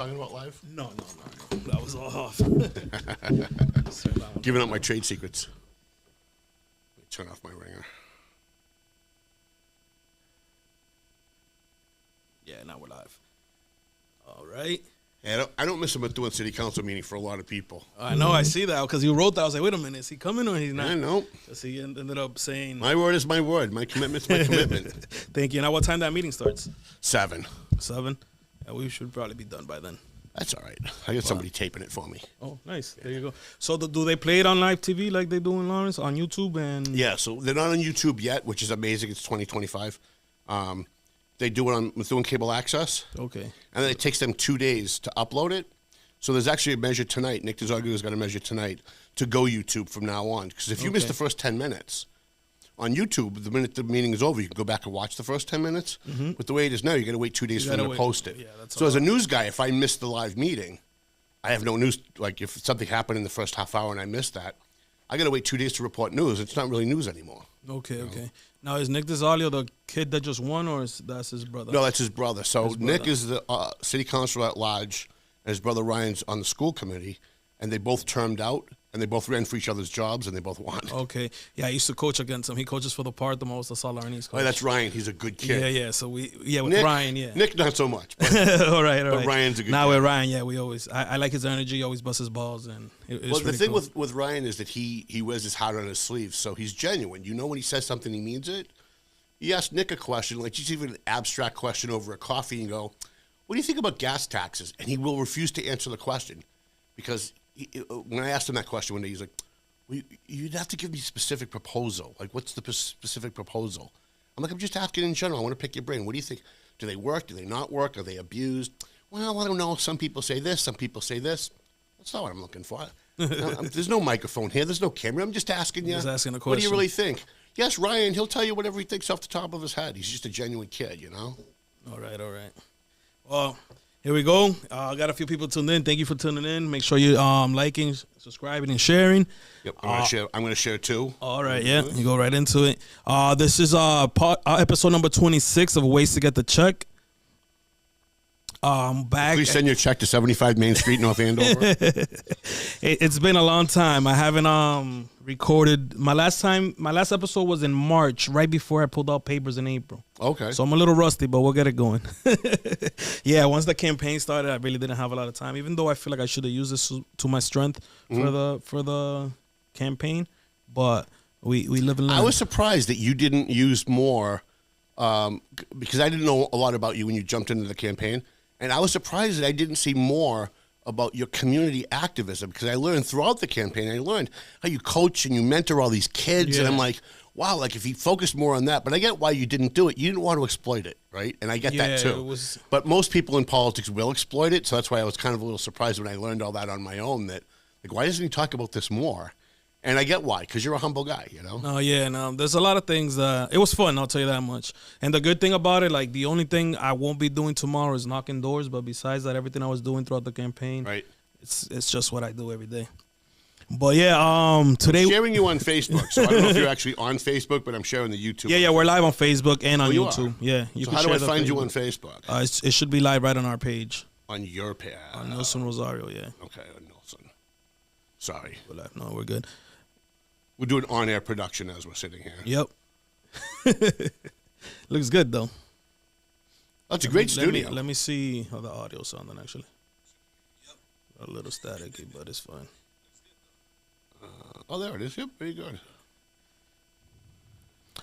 Talking about live? No. That was all off. Giving up my trade secrets. Let me turn off my ringer. Yeah, now we're live. All right. Yeah, I don't miss him at doing city council meeting for a lot of people. I know, I see that because you wrote that. I was like, wait a minute, is he coming or he's not? I know. Because he ended up saying... My word is my word. My commitment's my commitment. Thank you. Now, what time that meeting starts? 7. 7? Yeah, we should probably be done by then. That's all right. I got somebody taping it for me. Oh, nice. There you go. So do they play it on live TV like they do in Lawrence, on YouTube? And Yeah, so they're not on YouTube yet, which is amazing. It's 2025. They do it on doing cable access. Okay. And then it takes them 2 days to upload it. So there's actually a measure tonight. Nick DeZargo has got a measure tonight to go YouTube from now on. Because if you miss the first 10 minutes on YouTube, the minute the meeting is over, you can go back and watch the first 10 minutes. Mm-hmm. But the way it is now, you got to wait 2 days for them to post it. Yeah, that's so as a news guy, if I miss the live meeting, I have no news. Like if something happened in the first half hour and I missed that, I got to wait 2 days to report news. It's not really news anymore. Okay, okay. Now, is Nick DeZargo the kid that just won, or that's his brother? No, that's his brother. So Nick is the city councilor at large, and his brother Ryan's on the school committee, and they both termed out, and they both ran for each other's jobs, and they both won. Okay. Yeah, I used to coach against him. He coaches for the part the most. That's all Arnie's coach. Oh, that's Ryan. He's a good kid. Yeah. So with Nick, Ryan, yeah. Nick, not so much. But, all right. But Ryan's a good kid. Now with Ryan, yeah, we always, I like his energy. He always busts his balls. And well, the thing with Ryan is that he wears his heart on his sleeve, so he's genuine. You know when he says something, he means it. You ask Nick a question, like just even an abstract question over a coffee and go, what do you think about gas taxes? And he will refuse to answer the question because when I asked him that question one day, he's like, well, you'd have to give me a specific proposal. Like, what's the specific proposal? I'm like, I'm just asking in general. I want to pick your brain. What do you think? Do they work? Do they not work? Are they abused? Well, I don't know. Some people say this. Some people say this. That's not what I'm looking for. There's no microphone here. There's no camera. I'm just asking you. Just asking a question. What do you really think? Yes, Ryan, he'll tell you whatever he thinks off the top of his head. He's just a genuine kid, you know? All right. Well, here we go. I got a few people tuned in. Thank you for tuning in. Make sure you liking, subscribing, and sharing. Yep, I'm going to share too. All right, yeah. You go right into it. This is episode number 26 of Ways to Get the Check. Back. Please send your check to 75 Main Street, North Andover. It's been a long time. I haven't recorded. My last episode was in March, right before I pulled out papers in April. Okay. So I'm a little rusty, but we'll get it going. Yeah, once the campaign started, I really didn't have a lot of time, even though I feel like I should have used this to my strength for the campaign. But we live and learn. I was surprised that you didn't use more because I didn't know a lot about you when you jumped into the campaign. And I was surprised that I didn't see more about your community activism because I learned throughout the campaign, I learned how you coach and you mentor all these kids. Yeah. And I'm like, wow, like if you focused more on that. But I get why you didn't do it. You didn't want to exploit it, right? And I get that too. But most people in politics will exploit it. So that's why I was kind of a little surprised when I learned all that on my own that, like, why doesn't he talk about this more? And I get why, because you're a humble guy, you know? Oh, yeah, no, there's a lot of things. It was fun, I'll tell you that much. And the good thing about it, like, the only thing I won't be doing tomorrow is knocking doors. But besides that, everything I was doing throughout the campaign, right? It's just what I do every day. But, yeah, today... I'm sharing you on Facebook. So I don't know if you're actually on Facebook, but I'm sharing the YouTube. Yeah, we're live on Facebook and on YouTube. Yeah. So how do I find you on Facebook? It should be live right on our page. On your page? On Nelson Rosario, yeah. Okay, on Nelson. Sorry. No, we're good. We're doing on-air production as we're sitting here. Yep. Looks good, though. That's a great studio. Let me see how the audio's sounding, actually. Yep. A little staticky, but it's fine. Oh, there it is. Yep, very good.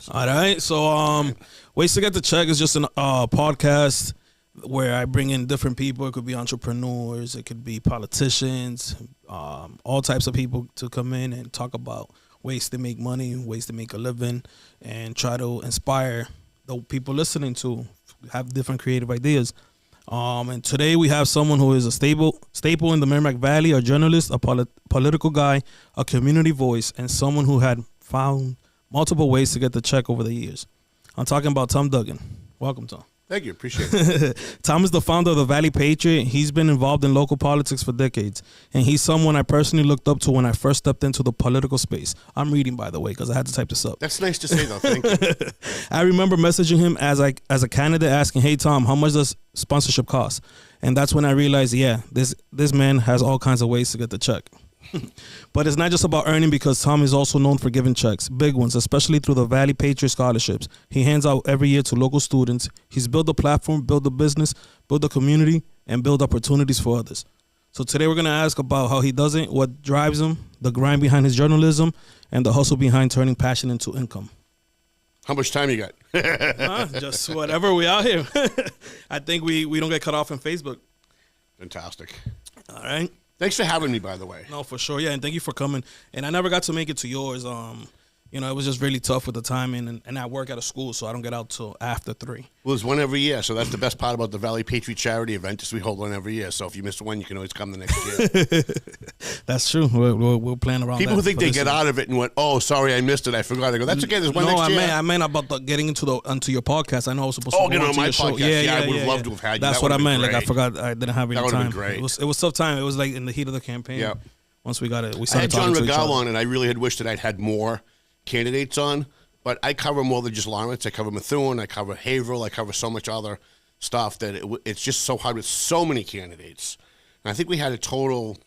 All right. So, Ways to Get the Check is just a podcast where I bring in different people. It could be entrepreneurs. It could be politicians, all types of people to come in and talk about ways to make money, ways to make a living, and try to inspire the people listening to have different creative ideas. And today we have someone who is a staple in the Merrimack Valley, a journalist, a political guy, a community voice, and someone who had found multiple ways to get the check over the years. I'm talking about Tom Duggan. Welcome, Tom. Thank you. Appreciate it. Tom is the founder of the Valley Patriot. He's been involved in local politics for decades, and he's someone I personally looked up to when I first stepped into the political space. I'm reading, by the way, because I had to type this up. That's nice to say, though. Thank you. I remember messaging him as a candidate asking, "Hey, Tom, how much does sponsorship cost?" And that's when I realized, yeah, this man has all kinds of ways to get the check. But it's not just about earning, because Tom is also known for giving checks, big ones, especially through the Valley Patriot scholarships. He hands out every year to local students. He's built a platform, built a business, built a community, and built opportunities for others. So today we're going to ask about how he does it, what drives him, the grind behind his journalism, and the hustle behind turning passion into income. How much time you got? Just whatever, we out here. I think we don't get cut off on Facebook. Fantastic. All right. Thanks for having me, by the way. No, for sure. Yeah, and thank you for coming. And I never got to make it to yours. It was just really tough with the timing, and I work at a school, so I don't get out till after 3. Well, there's one every year, so that's the best part about the Valley Patriot charity event is we hold one every year. So if you miss one, you can always come the next year. That's true. We'll plan around People that who think they get out of it and went, "Oh, sorry, I missed it. I forgot." I go, "That's okay. There's one next year." I meant about getting into your podcast. I know I was supposed to go on onto my your show. podcast. Yeah, I would have loved to have had you. That's That what I would've meant. been Like, I great. forgot I didn't have any That would've time. been great. It was tough time. It was like in the heat of the campaign. Yeah. Once we got it, we I started had John talking to each Regal other. on, and I really had wished that I'd had more candidates on. But I cover more than just Lawrence. I cover Methuen. I cover Haverhill. I cover so much other stuff that it's just so hard with so many candidates. And I think we had a total.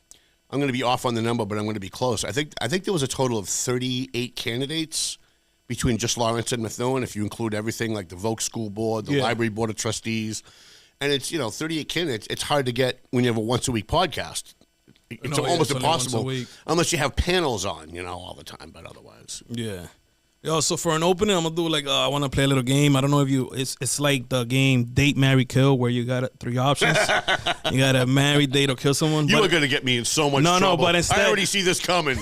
I'm going to be off on the number, but I'm going to be close. I think there was a total of 38 candidates between just Lawrence and Methuen, if you include everything like the Voc School Board, the Library Board of Trustees. And it's 38 candidates. It's hard to get when you have a once-a-week podcast. It's almost impossible unless you have panels on, all the time. But otherwise, yeah. Yo, so for an opening, I'm gonna do like I want to play a little game. I don't know if it's like the game Date, Marry, Kill, where you got 3 options. You got to marry, date, or kill someone. You are gonna get me in so much trouble. No, but instead, I already see this coming.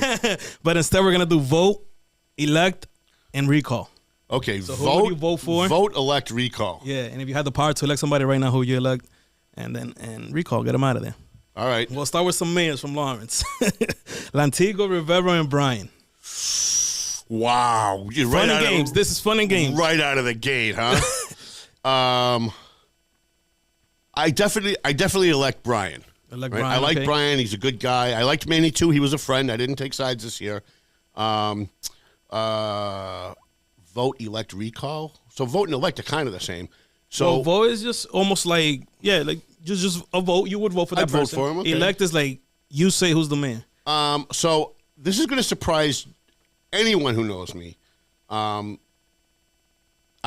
But instead, we're gonna do vote, elect, and recall. Okay, so who would you vote for? Vote, elect, recall. Yeah, and if you had the power to elect somebody right now, who you elect, and recall, get them out of there. All right. We'll start with some mayors from Lawrence. Lantigua, Rivera, and Bryan. Wow. Fun and games. This is fun and games. Right out of the gate, huh? I definitely elect Bryan. I like Bryan. He's a good guy. I liked Manny, too. He was a friend. I didn't take sides this year. Vote, elect, recall. So vote and elect are kind of the same. So vote is just almost like, just a vote. You would vote for that person. I'd vote for him. Okay. Elect is like, you say who's the man. So this is going to surprise anyone who knows me. I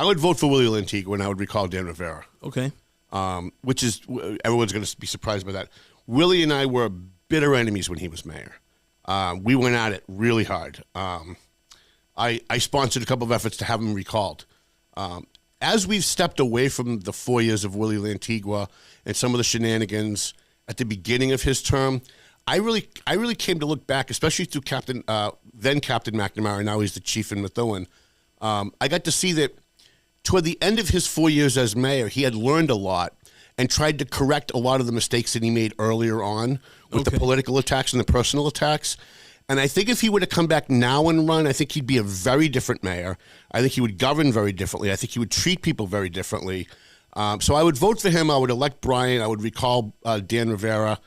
would vote for Willie Lantigua, and I would recall Dan Rivera. Okay. Which is, everyone's going to be surprised by that. Willie and I were bitter enemies when he was mayor. We went at it really hard. I sponsored a couple of efforts to have him recalled. As we've stepped away from the 4 years of Willie Lantigua and some of the shenanigans at the beginning of his term, I really came to look back, especially through then Captain McNamara, now he's the chief in Methuen. I got to see that toward the end of his 4 years as mayor, he had learned a lot and tried to correct a lot of the mistakes that he made earlier on with the political attacks and the personal attacks. And I think if he were to come back now and run, I think he'd be a very different mayor. I think he would govern very differently. I think he would treat people very differently. So I would vote for him. I would elect Bryan. I would recall Dan Rivera.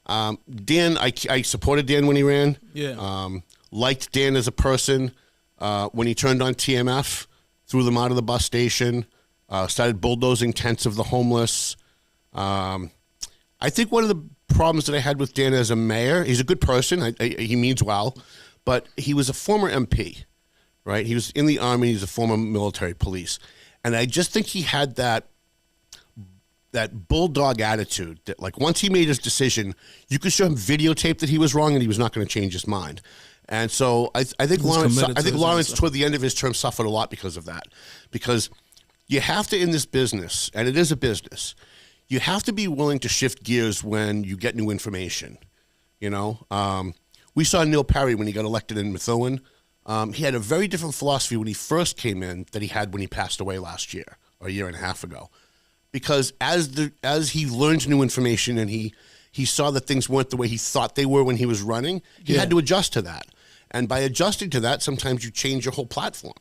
Dan, I supported Dan when he ran. Yeah. Liked Dan as a person. When he turned on TMF, threw them out of the bus station, started bulldozing tents of the homeless. I think one of the problems that I had with Dan as a mayor, he's a good person. He means well, but he was a former MP, right? He was in the Army. He's a former military police. And I just think he had that bulldog attitude that, like, once he made his decision, you could show him videotape that he was wrong and he was not going to change his mind. And so I think Lawrence toward the end of his term suffered a lot because of that. Because you have to, in this business, and it is a business, you have to be willing to shift gears when you get new information. We saw Neil Perry when he got elected in Methuen. He had a very different philosophy when he first came in that he had when he passed away last year or a year and a half ago. Because as he learned new information and he saw that things weren't the way he thought they were when he was running, he had to adjust to that. And by adjusting to that, sometimes you change your whole platform.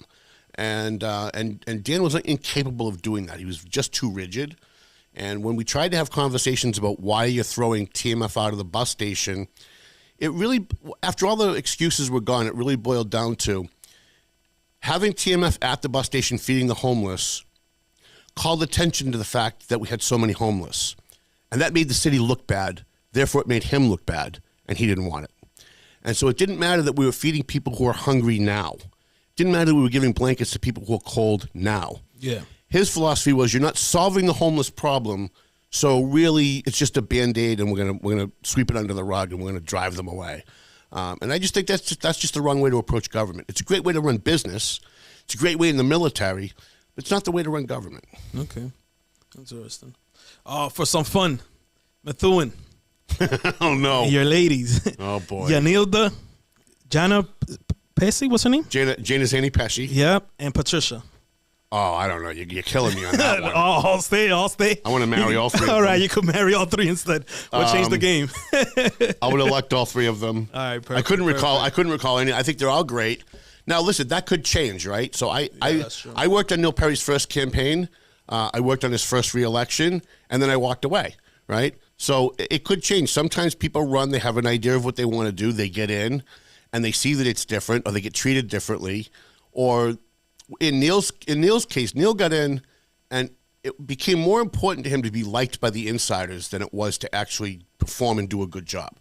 and Dan was incapable of doing that. He was just too rigid. And when we tried to have conversations about why you're throwing TMF out of the bus station, it really, after all the excuses were gone, it really boiled down to having TMF at the bus station feeding the homeless called attention to the fact that we had so many homeless. And that made the city look bad. Therefore, it made him look bad, and he didn't want it. And so it didn't matter that we were feeding people who are hungry now. It didn't matter that we were giving blankets to people who are cold now. Yeah. His philosophy was, you're not solving the homeless problem, so really it's just a Band-Aid, and we're gonna sweep it under the rug, and we're gonna drive them away. And I just think that's just the wrong way to approach government. It's a great way to run business. It's a great way in the military, but it's not the way to run government. Okay. Interesting. For some fun, Methuen. Oh, no. Your ladies. Oh, boy. Yanilda, Jana Pesci, what's her name? Jana Zani Pesci. Yep, and Patricia. Oh, I don't know. You're killing me on that one. I'll stay. I want to marry all three. All right, you could marry all three instead. We'll change the game. I would elect all three of them. All right, perfect. I couldn't recall any. I think they're all great. Now, listen, that could change, right? So I worked on Neil Perry's first campaign. I worked on his first re-election, and then I walked away, right? So it could change. Sometimes people run, they have an idea of what they want to do, they get in, and they see that it's different, or they get treated differently. Or in Neil's case, Neil got in, and it became more important to him to be liked by the insiders than it was to actually perform and do a good job.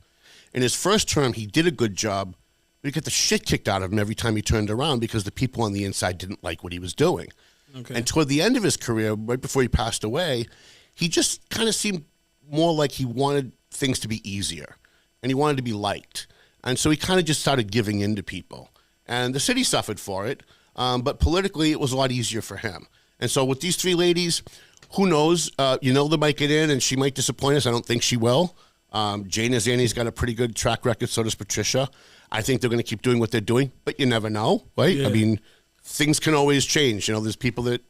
In his first term, he did a good job, but he got the shit kicked out of him every time he turned around because the people on the inside didn't like what he was doing. Okay. And toward the end of his career, right before he passed away, he just kind of seemed more like he wanted things to be easier, and he wanted to be liked. And so he kind of just started giving in to people. And the city suffered for it, but politically it was a lot easier for him. And so with these three ladies, who knows? They might get in, and she might disappoint us. I don't think she will. Jana Zani's got a pretty good track record, so does Patricia. I think they're going to keep doing what they're doing, but you never know, right? Yeah. I mean, things can always change. There's people that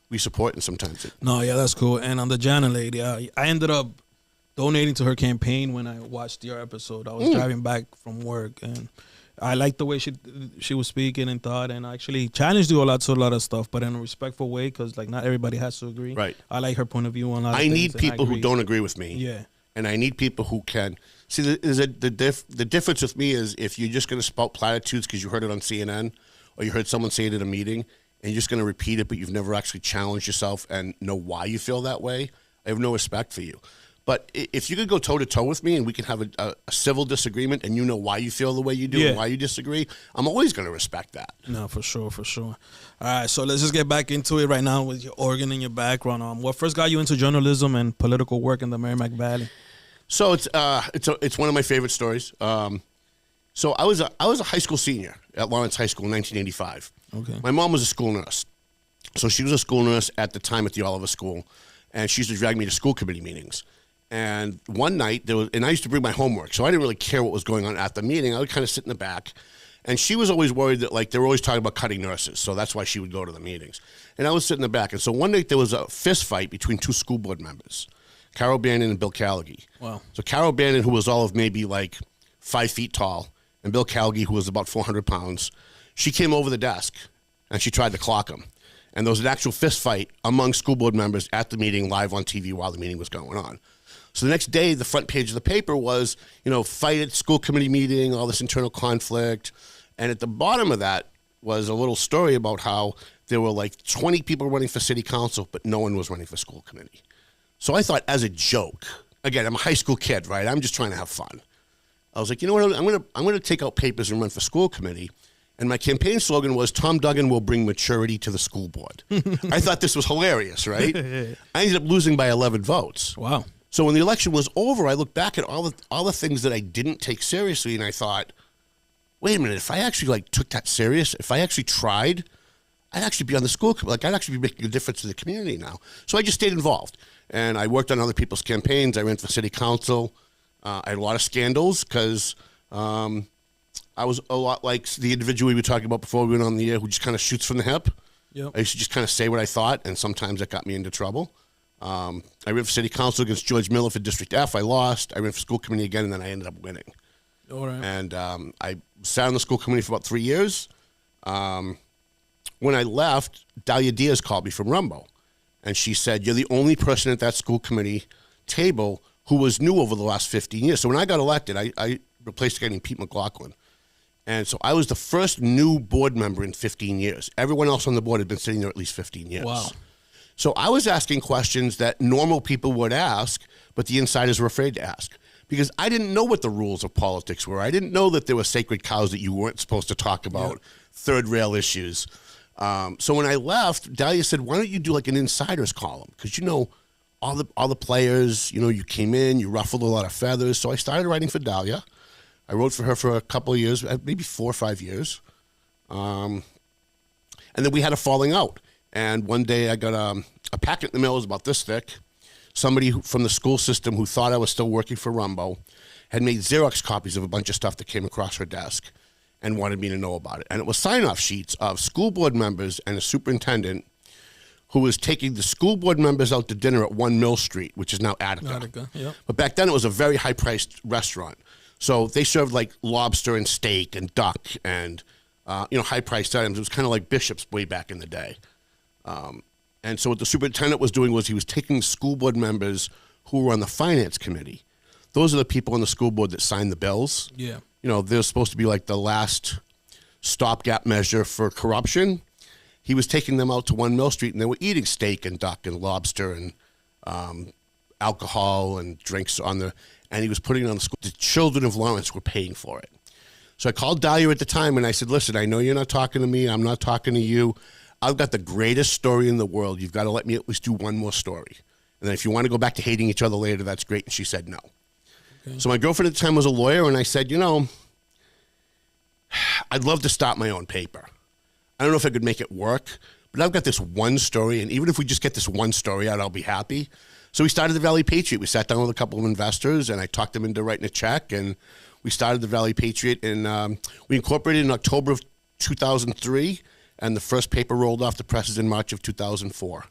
we support, and sometimes it. No, yeah, that's cool. And on the Jana lady, I ended up donating to her campaign when I watched your episode. I was driving back from work, and I liked the way she was speaking and thought, and I actually challenged you a lot of stuff, but in a respectful way, because not everybody has to agree. Right. I like her point of view on a lot of I things. need people who don't agree with me. Yeah. And I need people who can. See, the difference with me is if you're just going to spout platitudes because you heard it on CNN or you heard someone say it at a meeting and you're just going to repeat it, but you've never actually challenged yourself and know why you feel that way, I have no respect for you. But if you could go toe-to-toe with me and we can have a civil disagreement and you know why you feel the way you do and why you disagree, I'm always going to respect that. No, for sure. All right, so let's just get back into it right now with your organ and your background. What first got you into journalism and political work in the Merrimack Valley? So it's one of my favorite stories. So I was a high school senior at Lawrence High School in 1985. Okay. My mom was a school nurse. So she was a school nurse at the time at the Oliver School, and she used to drag me to school committee meetings. And one night, and I used to bring my homework, so I didn't really care what was going on at the meeting. I would kind of sit in the back. And she was always worried that, they were always talking about cutting nurses, so that's why she would go to the meetings. And I would sit in the back. And so one night, there was a fist fight between two school board members, Carol Bannon and Bill Callaghy. Wow. So Carol Bannon, who was all of maybe 5 feet tall, and Bill Callaghy, who was about 400 pounds, she came over the desk, and she tried to clock him. And there was an actual fist fight among school board members at the meeting live on TV while the meeting was going on. So the next day, the front page of the paper was, fight at school committee meeting, all this internal conflict. And at the bottom of that was a little story about how there were 20 people running for city council, but no one was running for school committee. So I thought, as a joke, again, I'm a high school kid, right? I'm just trying to have fun. I was like, you know what? I'm gonna take out papers and run for school committee. And my campaign slogan was, Tom Duggan will bring maturity to the school board. I thought this was hilarious, right? I ended up losing by 11 votes. Wow. So when the election was over, I looked back at all the things that I didn't take seriously, and I thought, wait a minute, if I actually took that serious, if I actually tried, I'd actually be on the school, I'd actually be making a difference to the community now. So I just stayed involved, and I worked on other people's campaigns. I ran for city council. I had a lot of scandals because I was a lot like the individual we were talking about before we went on the air who just kind of shoots from the hip. Yep. I used to just kind of say what I thought, and sometimes that got me into trouble. I ran for city council against George Miller for District F. I lost. I ran for school committee again, and then I ended up winning. All right. And I sat on the school committee for about 3 years. when I left, Dahlia Diaz called me from Rumbo. And she said, you're the only person at that school committee table who was new over the last 15 years. So when I got elected, I replaced a guy named Pete McLaughlin. And so I was the first new board member in 15 years. Everyone else on the board had been sitting there at least 15 years. Wow. So I was asking questions that normal people would ask, but the insiders were afraid to ask. Because I didn't know what the rules of politics were. I didn't know that there were sacred cows that you weren't supposed to talk about, third rail issues. So when I left, Dahlia said, why don't you do like an insiders column? Because you know all the players, you know, you came in, you ruffled a lot of feathers. So I started writing for Dahlia. I wrote for her for a couple of years, maybe 4 or 5 years. And then we had a falling out. And one day I got a packet in the mail, it was about this thick. Somebody from the school system who thought I was still working for Rumbo had made Xerox copies of a bunch of stuff that came across her desk and wanted me to know about it. And it was sign-off sheets of school board members and a superintendent who was taking the school board members out to dinner at 1 Mill Street, which is now Attica. Yep. But back then it was a very high-priced restaurant. So they served like lobster and steak and duck and, high-priced items. It was kind of like Bishop's way back in the day. And so what the superintendent was doing was he was taking school board members who were on the finance committee. Those are the people on the school board that sign the bills. Yeah. You know, they're supposed to be like the last stopgap measure for corruption. He was taking them out to 1 Mill Street, and they were eating steak and duck and lobster and alcohol and drinks and he was putting it on the school. The children of Lawrence were paying for it. So I called Dahlia at the time, and I said, listen, I know you're not talking to me. I'm not talking to you. I've got the greatest story in the world. You've got to let me at least do one more story. And then if you want to go back to hating each other later, that's great. And she said no. Okay. So my girlfriend at the time was a lawyer, and I said, I'd love to start my own paper. I don't know if I could make it work, but I've got this one story, and even if we just get this one story out, I'll be happy. So we started the Valley Patriot. We sat down with a couple of investors, and I talked them into writing a check, and we started the Valley Patriot, and we incorporated in October of 2003, and the first paper rolled off the presses in March of 2004.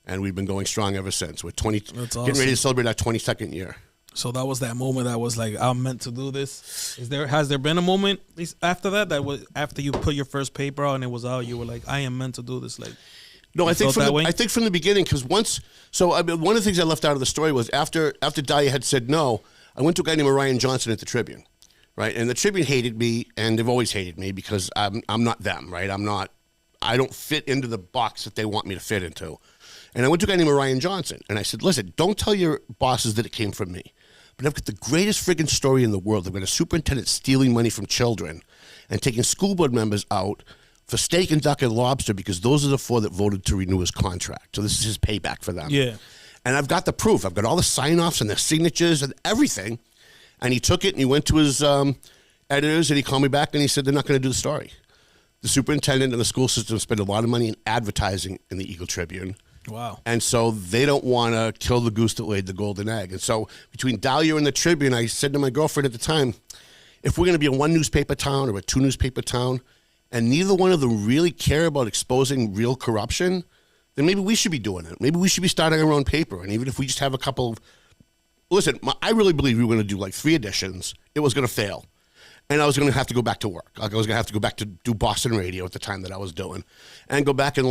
And we've been going strong ever since. We're getting ready to celebrate our 22nd year. So that was that moment that was like, I'm meant to do this. Has there been a moment after that was after you put your first paper out and it was out, you were like, I am meant to do this? Like, no, I think from the beginning, because one of the things I left out of the story was after Dahlia had said no, I went to a guy named Orion Johnson at the Tribune, right? And the Tribune hated me, and they've always hated me because I'm not them, right? I don't fit into the box that they want me to fit into. And I went to a guy named Orion Johnson, and I said, listen, don't tell your bosses that it came from me. But I've got the greatest friggin' story in the world. I've got a superintendent stealing money from children and taking school board members out for steak and duck and lobster because those are the 4 that voted to renew his contract. So this is his payback for them. Yeah. And I've got the proof. I've got all the sign-offs and the signatures and everything. And he took it and he went to his editors and he called me back and he said they're not going to do the story. The superintendent and the school system spend a lot of money in advertising in the Eagle Tribune. Wow. And so they don't want to kill the goose that laid the golden egg. And so between Dahlia and the Tribune, I said to my girlfriend at the time, if we're going to be a 1 newspaper town or a 2 newspaper town, and neither one of them really care about exposing real corruption, then maybe we should be doing it. Maybe we should be starting our own paper. And even if we just have a couple of... Listen, I really believe we were going to do like 3 editions. It was going to fail. And I was going to have to go back to work. Like I was going to have to go back to do Boston radio at the time that I was doing and go back and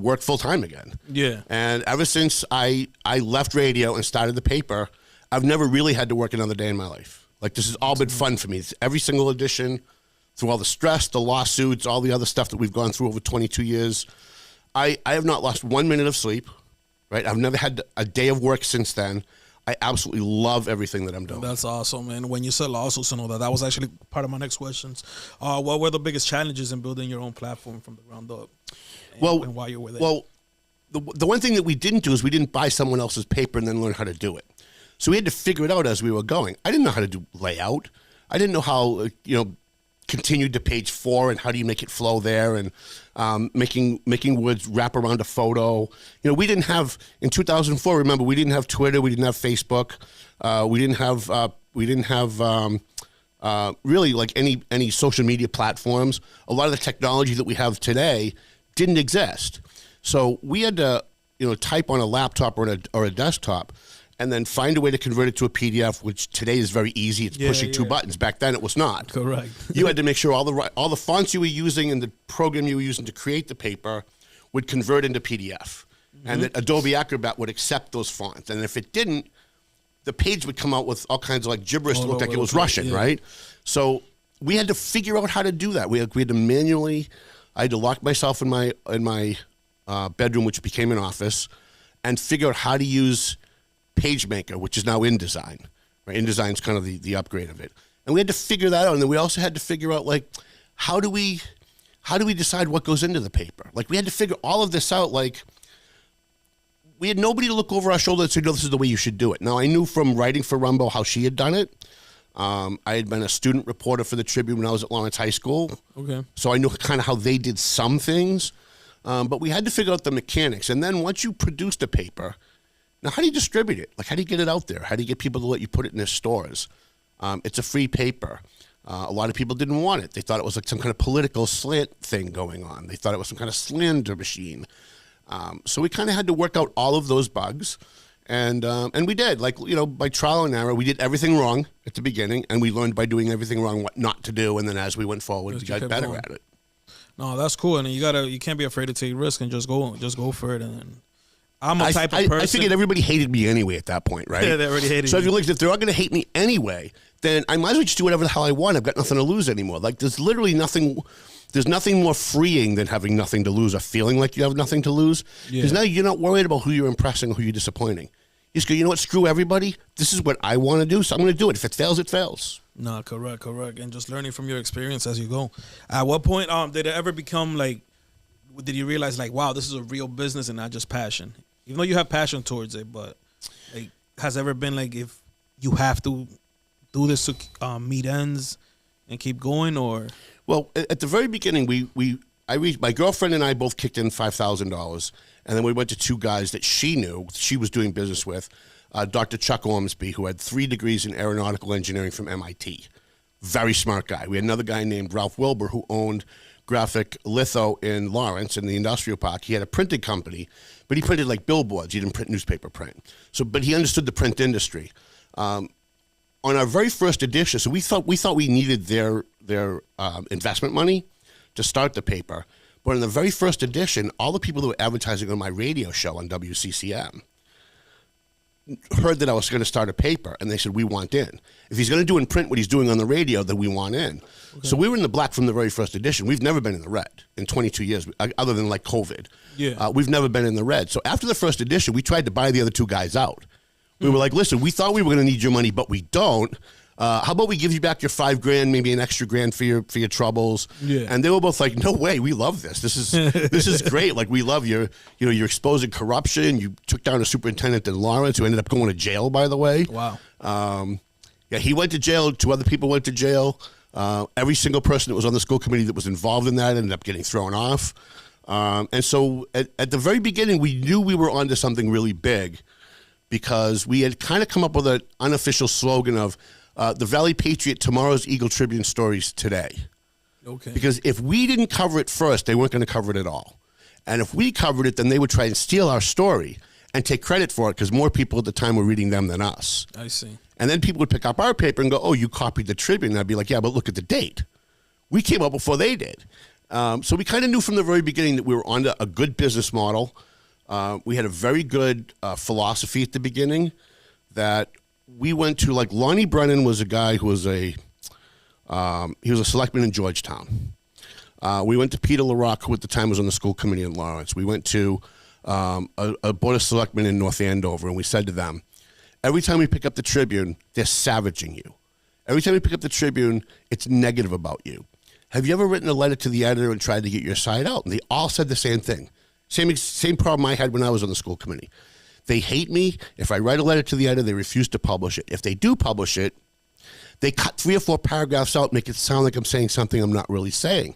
work full time again. Yeah. And ever since I left radio and started the paper, I've never really had to work another day in my life. Like this has all been fun for me. It's every single edition, through all the stress, the lawsuits, all the other stuff that we've gone through over 22 years. I have not lost 1 minute of sleep, right? I've never had a day of work since then. I absolutely love everything that I'm doing. That's awesome, man. When you said lawsuits and all that was actually part of my next questions. What were the biggest challenges in building your own platform from the ground up? And while you were there? Well, the one thing that we didn't do is we didn't buy someone else's paper and then learn how to do it. So we had to figure it out as we were going. I didn't know how to do layout. I didn't know how, continued to page 4 and how do you make it flow there and making words wrap around a photo. We didn't have, in 2004, remember, we didn't have Twitter, we didn't have Facebook, we didn't have really like any social media platforms. A lot of the technology that we have today didn't exist. So we had to, type on a laptop or a desktop. and then find a way to convert it to a PDF, which today is very easy. It's pushing two buttons. Back then, it was not. Correct. You had to make sure all the fonts you were using and the program you were using to create the paper would convert into PDF, and that Adobe Acrobat would accept those fonts. And if it didn't, the page would come out with all kinds of like gibberish that looked like it was Russian, right? So we had to figure out how to do that. We had to manually. I had to lock myself in my bedroom, which became an office, and figure out how to use PageMaker, which is now InDesign. Right? InDesign is kind of the upgrade of it, and we had to figure that out. And then we also had to figure out like how do we decide what goes into the paper? Like we had to figure all of this out. Like we had nobody to look over our shoulder and say, no, this is the way you should do it. Now I knew from writing for Rumbo how she had done it. I had been a student reporter for the Tribune when I was at Lawrence High School. Okay. So I knew kind of how they did some things. But we had to figure out the mechanics. And then once you produced a paper, now how do you distribute it? Like how do you get it out there? How do you get people to let you put it in their stores? It's a free paper. A lot of people didn't want it. They thought it was like some kind of political slant thing going on. They thought it was some kind of slander machine. So we kind of had to work out all of those bugs. And we did, like, you know, by trial and error, we did everything wrong at the beginning, and we learned by doing everything wrong what not to do. And then as we went forward, we got better at it. No, that's cool. And you can't be afraid to take risks and just go for it. And I'm a type of person. I figured everybody hated me anyway at that point, right? Yeah, they already hated So if you look, if they're all going to hate me anyway, then I might as well just do whatever the hell I want. I've got nothing to lose anymore. Like there's literally nothing. There's nothing more freeing than having nothing to lose or feeling like you have nothing to lose. Because now you're not worried about who you're impressing or who you're disappointing. You just go, you know what, screw everybody. This is what I want to do, so I'm going to do it. If it fails, it fails. No, correct. And just learning from your experience as you go. At what point did it ever become like, did you realize like, wow, this is a real business and not just passion? Even though you have passion towards it, but like, has ever been like, if you have to do this to meet ends and keep going, or? Well, at the very beginning, my girlfriend and I both kicked in $5,000, and then we went to two guys that she knew, she was doing business with, Dr. Chuck Ormsby, who had 3 degrees in aeronautical engineering from MIT. Very smart guy. We had another guy named Ralph Wilbur who owned Graphic Litho in Lawrence in the industrial park. He had a printing company, but he printed like billboards. He didn't print newspaper print. But he understood the print industry. On our very first edition, so we thought we needed their investment money to start the paper. But in the very first edition, all the people that were advertising on my radio show on WCCM heard that I was going to start a paper, and they said, we want in. If he's going to do in print what he's doing on the radio, then we want in. Okay. So we were in the black from the very first edition. We've never been in the red in 22 years, other than like COVID. Yeah. We've never been in the red. So after the first edition, we tried to buy the other 2 guys out. We were like, listen, we thought we were going to need your money, but we don't. How about we give you back your $5,000, maybe an extra grand for your troubles? Yeah. And they were both like, no way, we love this. This is great. Like, we love you're exposing corruption. You took down a superintendent in Lawrence who ended up going to jail, by the way. Wow. Yeah, he went to jail. 2 other people went to jail. Every single person that was on the school committee that was involved in that ended up getting thrown off. And so at the very beginning, we knew we were onto something really big, because we had kind of come up with an unofficial slogan of the Valley Patriot, tomorrow's Eagle Tribune stories today. Okay. Because if we didn't cover it first, they weren't going to cover it at all. And if we covered it, then they would try and steal our story and take credit for it, because more people at the time were reading them than us. I see. And then people would pick up our paper and go, oh, you copied the Tribune. And I'd be like, yeah, but look at the date. We came up before they did. So we kind of knew from the very beginning that we were onto a good business model. We had a very good philosophy at the beginning that we went to. Like, Lonnie Brennan was a guy who was he was a selectman in Georgetown. We went to Peter LaRock, who at the time was on the school committee in Lawrence. We went to a board of selectmen in North Andover, and we said to them, every time we pick up the Tribune, they're savaging you. Every time we pick up the Tribune, it's negative about you. Have you ever written a letter to the editor and tried to get your side out? And they all said the same thing. Same problem I had when I was on the school committee. They hate me. If I write a letter to the editor, they refuse to publish it. If they do publish it, they cut 3 or 4 paragraphs out, make it sound like I'm saying something I'm not really saying.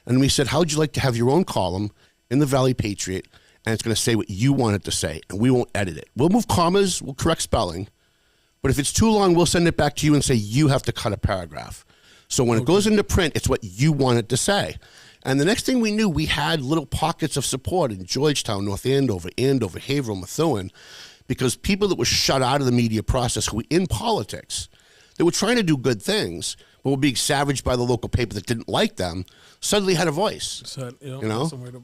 And we said, how would you like to have your own column in the Valley Patriot, and it's going to say what you want it to say, and we won't edit it. We'll move commas, we'll correct spelling, but if it's too long, we'll send it back to you and say, you have to cut a paragraph. So when it goes into print, it's what you want it to say. And the next thing we knew, we had little pockets of support in Georgetown, North Andover, Haverhill, Methuen, because people that were shut out of the media process who were in politics, they were trying to do good things, but were being savaged by the local paper that didn't like them, suddenly had a voice. So, you know? somewhere to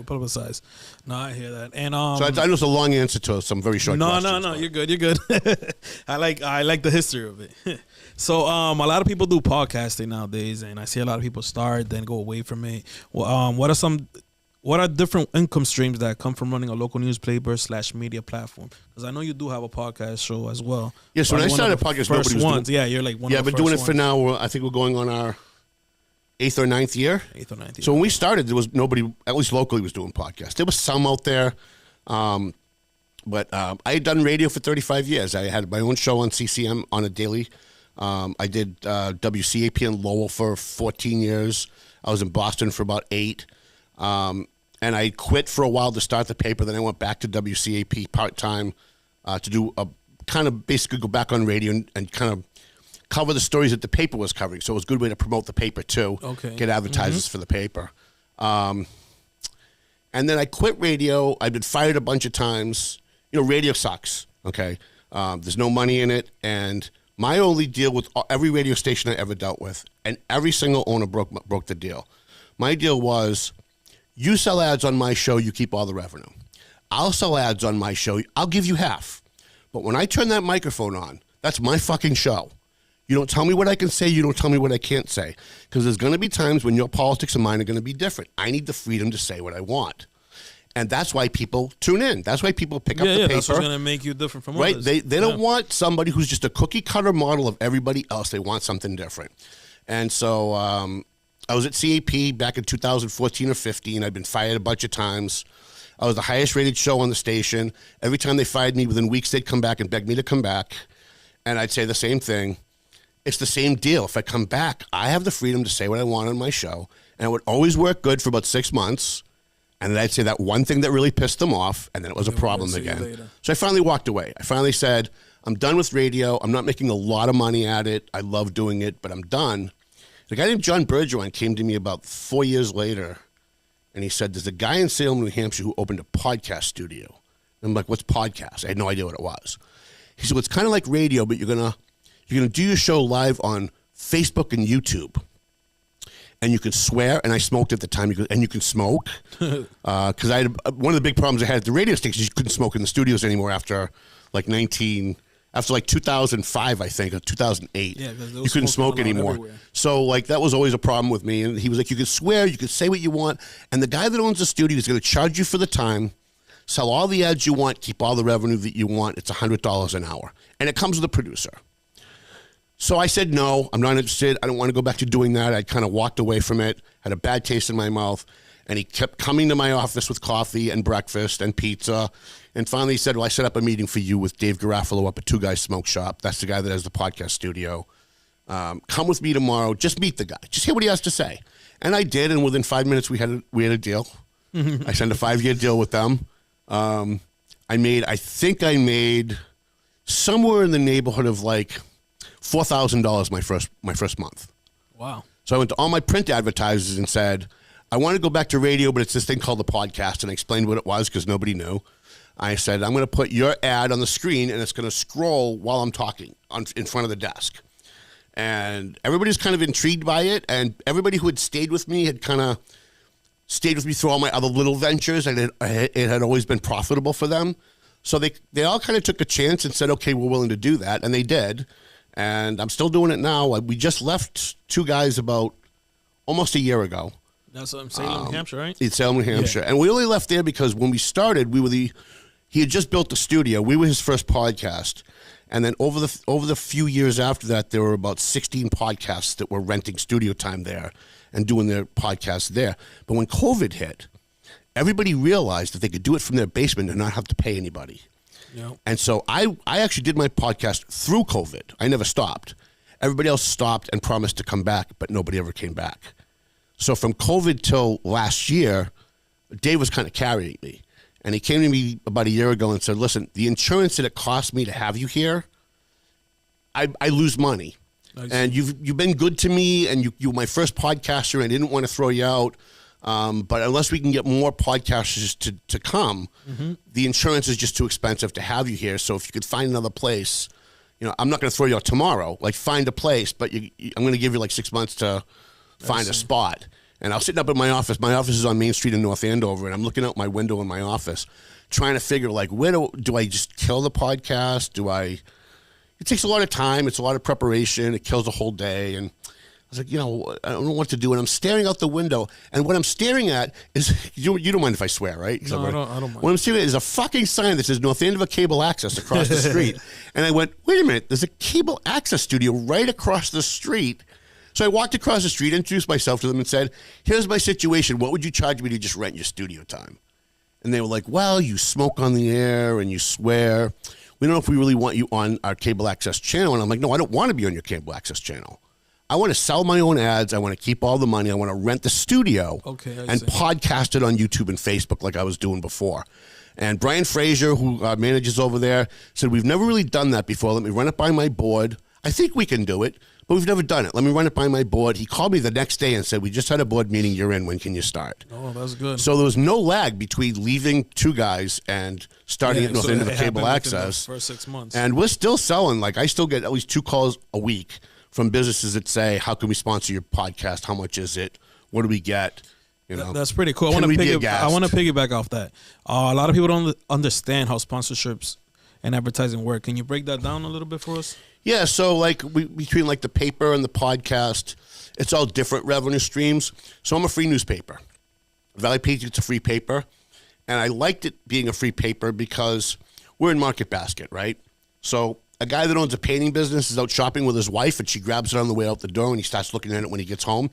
publicize. No, I hear that. And so I know it's a long answer to some very short questions. No, you're good. You're good. I like the history of it. So a lot of people do podcasting nowadays, and I see a lot of people start then go away from it. Well, what are different income streams that come from running a local newspaper / media platform? Because I know you do have a podcast show as well. Yes, when I started a podcast, nobody was doing it. Yeah, you're like one of the I've been doing it for now. I think we're going on our 8th or 9th year. So when we started, there was nobody, at least locally, was doing podcasts. There was some out there, but I had done radio for 35 years. I had my own show on CCM on a daily. I did WCAP in Lowell for 14 years. I was in Boston for about 8. And I quit for a while to start the paper. Then I went back to WCAP part-time to do a kind of basically go back on radio and kind of cover the stories that the paper was covering. So it was a good way to promote the paper too, get advertisers for the paper. And then I quit radio. I've been fired a bunch of times. You know, radio sucks, okay? There's no money in it. And my only deal with every radio station I ever dealt with, and every single owner broke the deal. My deal was, you sell ads on my show, you keep all the revenue. I'll sell ads on my show, I'll give you half. But when I turn that microphone on, that's my fucking show. You don't tell me what I can say, you don't tell me what I can't say. Because there's going to be times when your politics and mine are going to be different. I need the freedom to say what I want. And that's why people tune in. That's why people pick up the paper. That's what's going to make you different from others. They don't want somebody who's just a cookie cutter model of everybody else. They want something different. And so I was at CAP back in 2014 or 15. I'd been fired a bunch of times. I was the highest rated show on the station. Every time they fired me, within weeks, they'd come back and beg me to come back. And I'd say the same thing. It's the same deal. If I come back, I have the freedom to say what I want on my show. And it would always work good for about 6 months. And then I'd say that one thing that really pissed them off, and then it was a problem again. So I finally walked away. I finally said, I'm done with radio. I'm not making a lot of money at it. I love doing it, but I'm done. A guy named John Bergeron came to me about 4 years later, and he said, there's a guy in Salem, New Hampshire who opened a podcast studio. And I'm like, what's podcast? I had no idea what it was. He said, well, it's kind of like radio, but you're gonna do your show live on Facebook and YouTube. And you can swear, and I smoked at the time, and you can smoke. Because I had one of the big problems I had at the radio station is you couldn't smoke in the studios anymore after like 2005, I think, or 2008. Yeah, you couldn't smoke anymore. Everywhere. So, like, that was always a problem with me. And he was like, you can swear, you can say what you want, and the guy that owns the studio is going to charge you for the time, sell all the ads you want, keep all the revenue that you want. It's $100 an hour. And it comes with a producer. So I said, no, I'm not interested. I don't want to go back to doing that. I kind of walked away from it, had a bad taste in my mouth. And he kept coming to my office with coffee and breakfast and pizza. And finally he said, well, I set up a meeting for you with Dave Garofalo up at Two Guys Smoke Shop. That's the guy that has the podcast studio. Come with me tomorrow. Just meet the guy. Just hear what he has to say. And I did. And within 5 minutes, we had a deal. I signed a 5-year deal with them. I think I made somewhere in the neighborhood of like $4,000 my first month. Wow. So I went to all my print advertisers and said, I want to go back to radio, but it's this thing called the podcast. And I explained what it was because nobody knew. I said, I'm going to put your ad on the screen, and it's going to scroll while I'm talking in front of the desk. And everybody's kind of intrigued by it. And everybody who had stayed with me had kind of stayed with me through all my other little ventures. And it had always been profitable for them. So they all kind of took a chance and said, okay, we're willing to do that. And they did. And I'm still doing it now. We just left Two Guys about almost a year ago. That's Salem, New Hampshire, right? It's Salem, New Hampshire. Yeah. And we only left there because when we started, he had just built the studio. We were his first podcast. And then over the few years after that, there were about 16 podcasts that were renting studio time there and doing their podcasts there. But when COVID hit, everybody realized that they could do it from their basement and not have to pay anybody. Yep. And so I actually did my podcast through COVID. I never stopped. Everybody else stopped and promised to come back, but nobody ever came back. So from COVID till last year, Dave was kind of carrying me. And he came to me about a year ago and said, listen, the insurance that it cost me to have you here, I lose money. Nice. And you've been good to me, and you're my first podcaster, and I didn't want to throw you out. But unless we can get more podcasters to come, the insurance is just too expensive to have you here. So if you could find another place, I'm not going to throw you out tomorrow. Like, find a place, but I'm going to give you like 6 months to find a spot. And I was sitting up in my office. My office is on Main Street in North Andover, and I'm looking out my window in my office, trying to figure, like, where do I just kill the podcast? It takes a lot of time. It's a lot of preparation. It kills a whole day. And I was like, I don't know what to do. And I'm staring out the window. And what I'm staring at is, you don't mind if I swear, right? No, I don't mind. What I'm staring at is a fucking sign that says North Andover Cable Access across the street. And I went, wait a minute, there's a cable access studio right across the street. So I walked across the street, introduced myself to them, and said, here's my situation. What would you charge me to just rent your studio time? And they were like, well, you smoke on the air and you swear. We don't know if we really want you on our cable access channel. And I'm like, no, I don't want to be on your cable access channel. I want to sell my own ads. I want to keep all the money. I want to rent the studio and podcast it on YouTube and Facebook like I was doing before. And Brian Frazier, who manages over there, said, we've never really done that before. Let me run it by my board. I think we can do it, but we've never done it. Let me run it by my board. He called me the next day and said, we just had a board meeting. You're in. When can you start? Oh, that's good. So there was no lag between leaving two guys and starting at North End of the Cable Access. For 6 months. And we're still selling. Like, I still get at least 2 calls a week from businesses that say, how can we sponsor your podcast? How much is it? What do we get? That's pretty cool. I want to piggyback off that. A lot of people don't understand how sponsorships and advertising work. Can you break that down a little bit for us? Yeah, so between the paper and the podcast, it's all different revenue streams. So I'm a free newspaper. Valley Patriot's a free paper, and I liked it being a free paper because we're in Market Basket, right? So a guy that owns a painting business is out shopping with his wife, and she grabs it on the way out the door, and he starts looking at it when he gets home,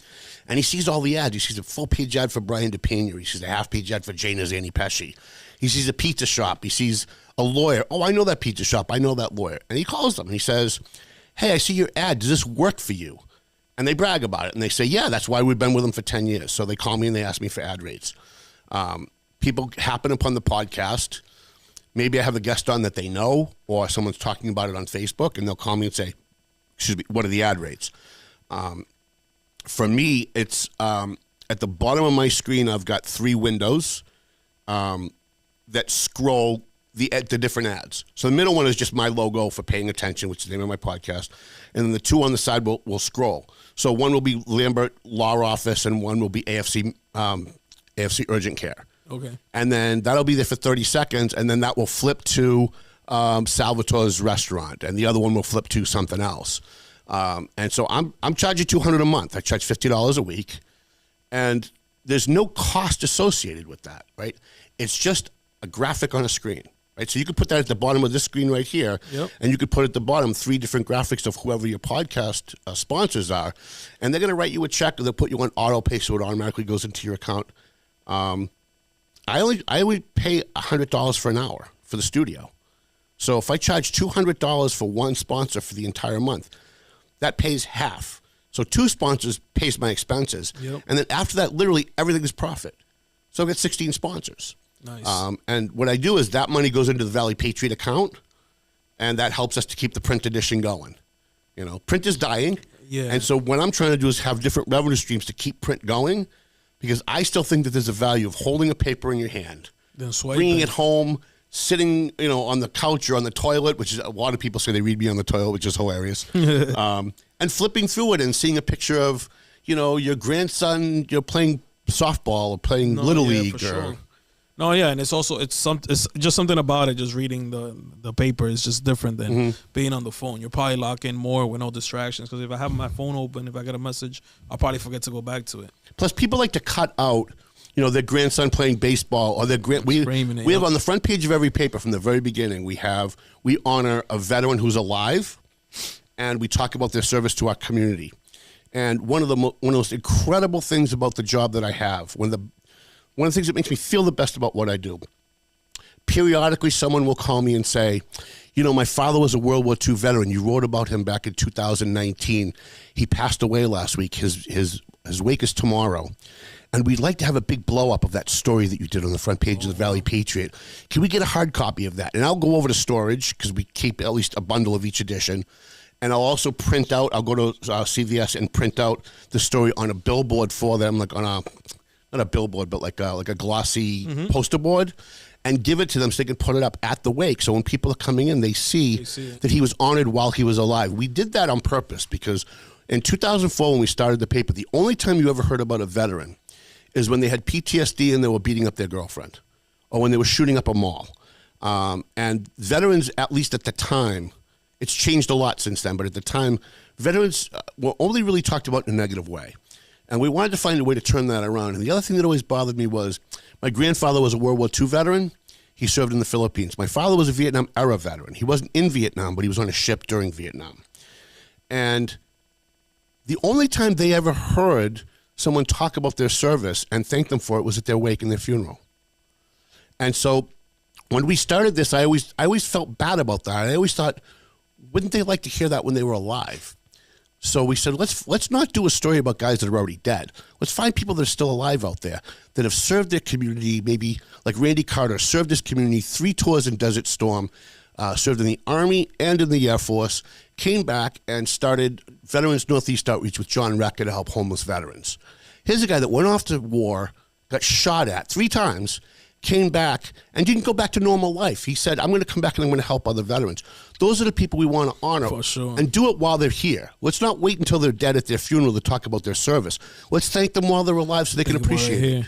and he sees all the ads. He sees a full-page ad for Brian DePena. He sees a half-page ad for Jana Zani Pesci. He sees a pizza shop. He sees a lawyer. Oh, I know that pizza shop. I know that lawyer. And he calls them, and he says, hey, I see your ad. Does this work for you? And they brag about it, and they say, yeah, that's why we've been with them for 10 years. So they call me, and they ask me for ad rates. People happen upon the podcast. Maybe I have a guest on that they know, or someone's talking about it on Facebook, and they'll call me and say, excuse me, what are the ad rates? For me, it's at the bottom of my screen, I've got 3 windows that scroll the different ads. So the middle one is just my logo for paying attention, which is the name of my podcast. And then the 2 on the side will scroll. So one will be Lambert Law Office, and one will be AFC Urgent Care. Okay. And then that'll be there for 30 seconds, and then that will flip to Salvatore's restaurant, and the other one will flip to something else. And so I'm charging $200 a month. I charge $50 a week, and there's no cost associated with that, right? It's just a graphic on a screen, right? So you could put that at the bottom of this screen right here, and you could put at the bottom 3 different graphics of whoever your podcast sponsors are, and they're going to write you a check, or they'll put you on auto pay so it automatically goes into your account. I only pay $100 for an hour for the studio. So if I charge $200 for one sponsor for the entire month, that pays half. So 2 sponsors pays my expenses. And then after that, literally everything is profit. So I get 16 sponsors. Nice. And what I do is that money goes into the Valley Patriot account, and that helps us to keep the print edition going. Print is dying. Yeah. And so what I'm trying to do is have different revenue streams to keep print going, because I still think that there's a value of holding a paper in your hand, bringing it home, sitting, on the couch or on the toilet, which is a lot of people say they read me on the toilet, which is hilarious, and flipping through it and seeing a picture of, your grandson, playing softball or playing Little League. Sure. No, yeah, and it's just something about it. Just reading the paper is just different than being on the phone. You're probably locked in more with no distractions. Because if I have my phone open, if I get a message, I'll probably forget to go back to it. Plus, people like to cut out, their grandson playing baseball or their we have on the front page of every paper from the very beginning. We honor a veteran who's alive, and we talk about their service to our community. And one of the most incredible things about the job that I have, one of the things that makes me feel the best about what I do, periodically someone will call me and say, my father was a World War II veteran. You wrote about him back in 2019. He passed away last week. His wake is tomorrow. And we'd like to have a big blow up of that story that you did on the front page of the Valley Patriot. Can we get a hard copy of that? And I'll go over to storage, because we keep at least a bundle of each edition. And I'll also I'll go to CVS and print out the story on a billboard for them, like on a not a billboard, but like a glossy poster board, and give it to them so they can put it up at the wake. So when people are coming in, they see that he was honored while he was alive. We did that on purpose because in 2004, when we started the paper, the only time you ever heard about a veteran is when they had PTSD and they were beating up their girlfriend, or when they were shooting up a mall. And veterans, at least at the time, it's changed a lot since then, but at the time, veterans were only really talked about in a negative way. And we wanted to find a way to turn that around. And the other thing that always bothered me was my grandfather was a World War II veteran. He served in the Philippines. My father was a Vietnam era veteran. He wasn't in Vietnam, but he was on a ship during Vietnam. And the only time they ever heard someone talk about their service and thank them for it was at their wake and their funeral. And so when we started this, I always felt bad about that. I always thought, wouldn't they like to hear that when they were alive? So we said, let's not do a story about guys that are already dead. Let's find people that are still alive out there that have served their community, maybe like Randy Carter, served his community 3 tours in Desert Storm, served in the Army and in the Air Force, came back and started Veterans Northeast Outreach with John Recca to help homeless veterans. Here's a guy that went off to war, got shot at 3 times, came back, and didn't go back to normal life. He said, I'm going to come back and I'm going to help other veterans. Those are the people we want to honor. For sure. And do it while they're here. Let's not wait until they're dead at their funeral to talk about their service. Let's thank them while they're alive so they can appreciate it.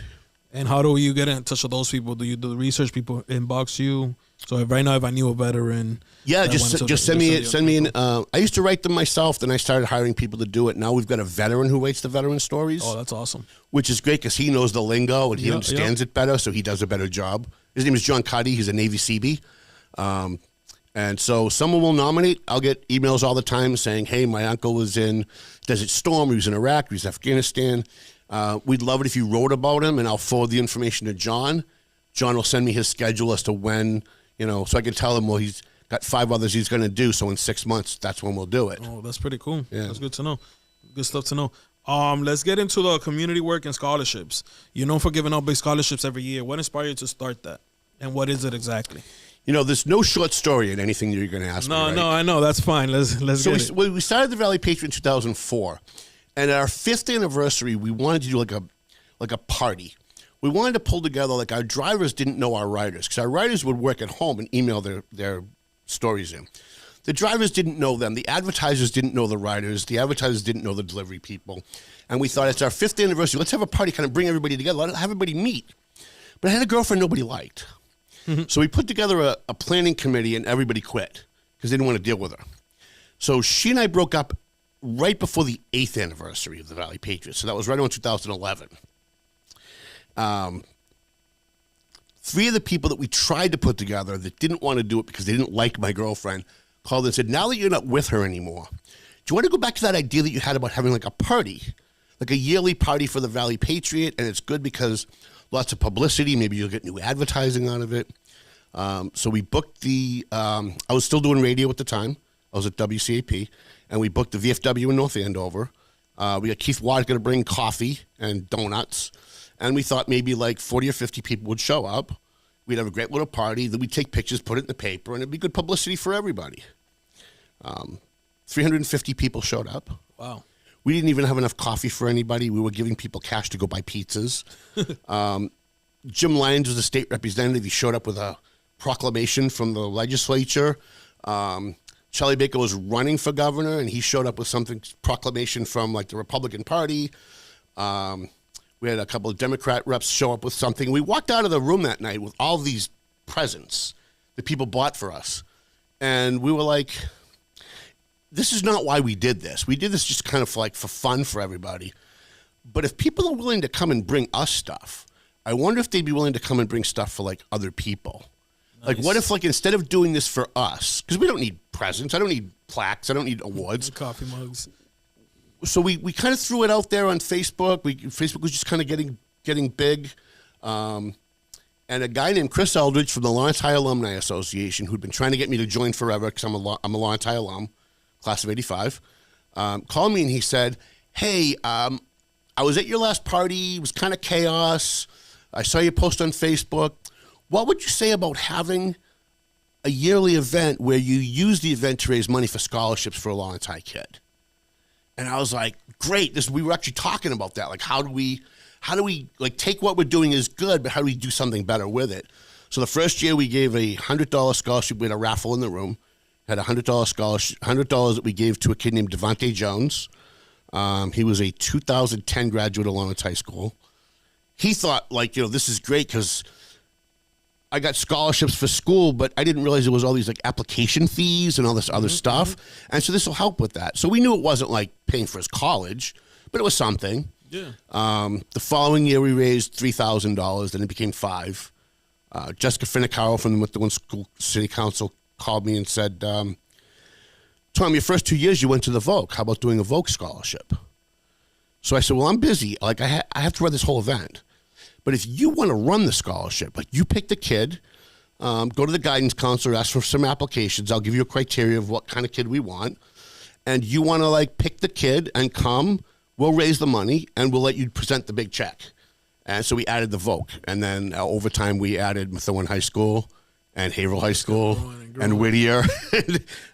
And how do you get in touch with those people? Do you do the research? People inbox you? So if I knew a veteran. Yeah, just send me an. I used to write them myself, then I started hiring people to do it. Now we've got a veteran who writes the veteran stories. Oh, that's awesome. Which is great because he knows the lingo and he understands it better, so he does a better job. His name is John Cuddy. He's a Navy CB. And so someone will nominate. I'll get emails all the time saying, hey, my uncle was in Desert Storm. He was in Iraq. He was in Afghanistan. We'd love it if you wrote about him, and I'll forward the information to John. John will send me his schedule as to when, so I can tell him, well, he's got 5 others he's going to do. So in 6 months, that's when we'll do it. Oh, that's pretty cool. Yeah. That's good to know. Good stuff to know. Let's get into the community work and scholarships. You're known for giving out big scholarships every year. What inspired you to start that? And what is it exactly? There's no short story in anything that you're going to ask me, right? No, I know. That's fine. Let's get it. We started the Valley Patriot in 2004. And at our 5th anniversary, we wanted to do like a party. We wanted to pull together, like our drivers didn't know our riders because our riders would work at home and email their stories in. The drivers didn't know them. The advertisers didn't know the riders. The advertisers didn't know the delivery people. And we thought, it's our 5th anniversary. Let's have a party, kind of bring everybody together. Let everybody meet. But I had a girlfriend nobody liked. So we put together a planning committee and everybody quit because they didn't want to deal with her. So she and I broke up right before the 8th anniversary of the Valley Patriot. So that was right around 2011. 3 of the people that we tried to put together that didn't want to do it because they didn't like my girlfriend called and said, now that you're not with her anymore, do you want to go back to that idea that you had about having like a party, like a yearly party for the Valley Patriot? And it's good because lots of publicity. Maybe you'll get new advertising out of it. So we booked I was still doing radio at the time. I was at WCAP. And we booked the VFW in North Andover. We got Keith Watt going to bring coffee and donuts. And we thought maybe like 40 or 50 people would show up. We'd have a great little party. Then we'd take pictures, put it in the paper, and it'd be good publicity for everybody. 350 people showed up. Wow. We didn't even have enough coffee for anybody. We were giving people cash to go buy pizzas. Jim Lyons was the state representative. He showed up with a proclamation from the legislature. Charlie Baker was running for governor, and he showed up with proclamation from like the Republican Party. We had a couple of Democrat reps show up with something. We walked out of the room that night with all these presents that people bought for us. And we were like, this is not why we did this. We did this just kind of like for fun for everybody. But if people are willing to come and bring us stuff, I wonder if they'd be willing to come and bring stuff for like other people. Nice. Like what if like instead of doing this for us, because we don't need presents, I don't need plaques, I don't need awards. Coffee mugs. So we kind of threw it out there on Facebook. Facebook was just kind of getting big. And a guy named Chris Eldridge from the Lawrence High Alumni Association, who'd been trying to get me to join forever because I'm a Lawrence High alum, class of 85, called me and he said, hey, I was at your last party. It was kind of chaos. I saw you post on Facebook. What would you say about having a yearly event where you use the event to raise money for scholarships for a Lawrence High kid? And I was like, great. We were actually talking about that. Like, how do we how do we like take what we're doing is good, but how do we do something better with it? So the first year we gave a $100 scholarship. We had a raffle in the room. Had a $100 scholarship, $100 that we gave to a kid named Devontae Jones. He was a 2010 graduate of Lawrence High School. He thought, like, this is great because I got scholarships for school, but I didn't realize there was all these like application fees and all this other stuff. And so this will help with that. So we knew it wasn't like paying for his college, but it was something. Yeah. The following year we raised $3,000, then it became $5,000. Jessica Finicaro from the Methuen School City Council called me and said, Tom, your first 2 years you went to the Vogue. How about doing a Vogue scholarship? So I said, well, I'm busy. Like I have to run this whole event. But if you want to run the scholarship, like you pick the kid, go to the guidance counselor, ask for some applications. I'll give you a criteria of what kind of kid we want. And you want to like pick the kid and come, we'll raise the money and we'll let you present the big check. And so we added the Vogue. And then over time we added Methuen High School and Haverhill High School and Whittier,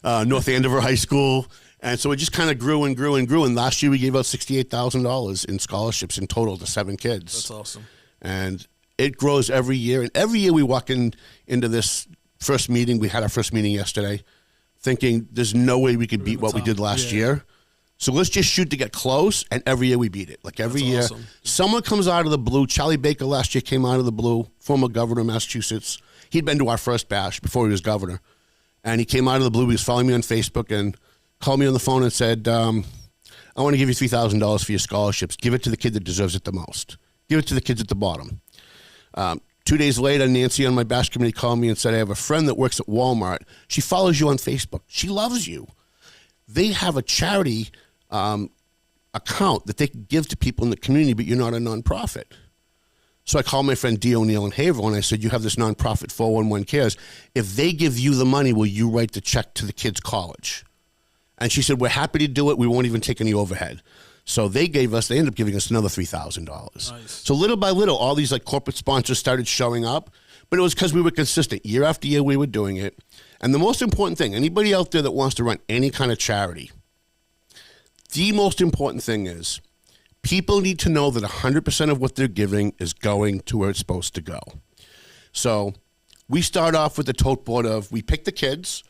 North Andover High School. And so it just kind of grew and grew and grew. And last year we gave out $68,000 in scholarships in total to 7 kids. That's awesome. And it grows every year. And every year we walk into this first meeting. We had our first meeting yesterday thinking there's no way we could beat what we did last year. So let's just shoot to get close. And every year we beat it. Like every year, awesome. Someone comes out of the blue. Charlie Baker last year came out of the blue, former governor of Massachusetts. He'd been to our first bash before he was governor. And he came out of the blue. He was following me on Facebook and called me on the phone and said, I want to give you $3,000 for your scholarships. Give it to the kid that deserves it the most. Give it to the kids at the bottom. 2 days later, Nancy on my bash committee called me and said, I have a friend that works at Walmart. She follows you on Facebook. She loves you. They have a charity account that they can give to people in the community, but you're not a nonprofit. So I called my friend Dee O'Neill in Haverhill, and I said, you have this nonprofit 411 Cares. If they give you the money, will you write the check to the kid's college? And she said, we're happy to do it. We won't even take any overhead. So they ended up giving us another $3,000. Nice. So little by little, all these like corporate sponsors started showing up, but it was because we were consistent. Year after year, we were doing it. And the most important thing, anybody out there that wants to run any kind of charity, the most important thing is people need to know that 100% of what they're giving is going to where it's supposed to go. So we start off with the tote board of, we pick the kids,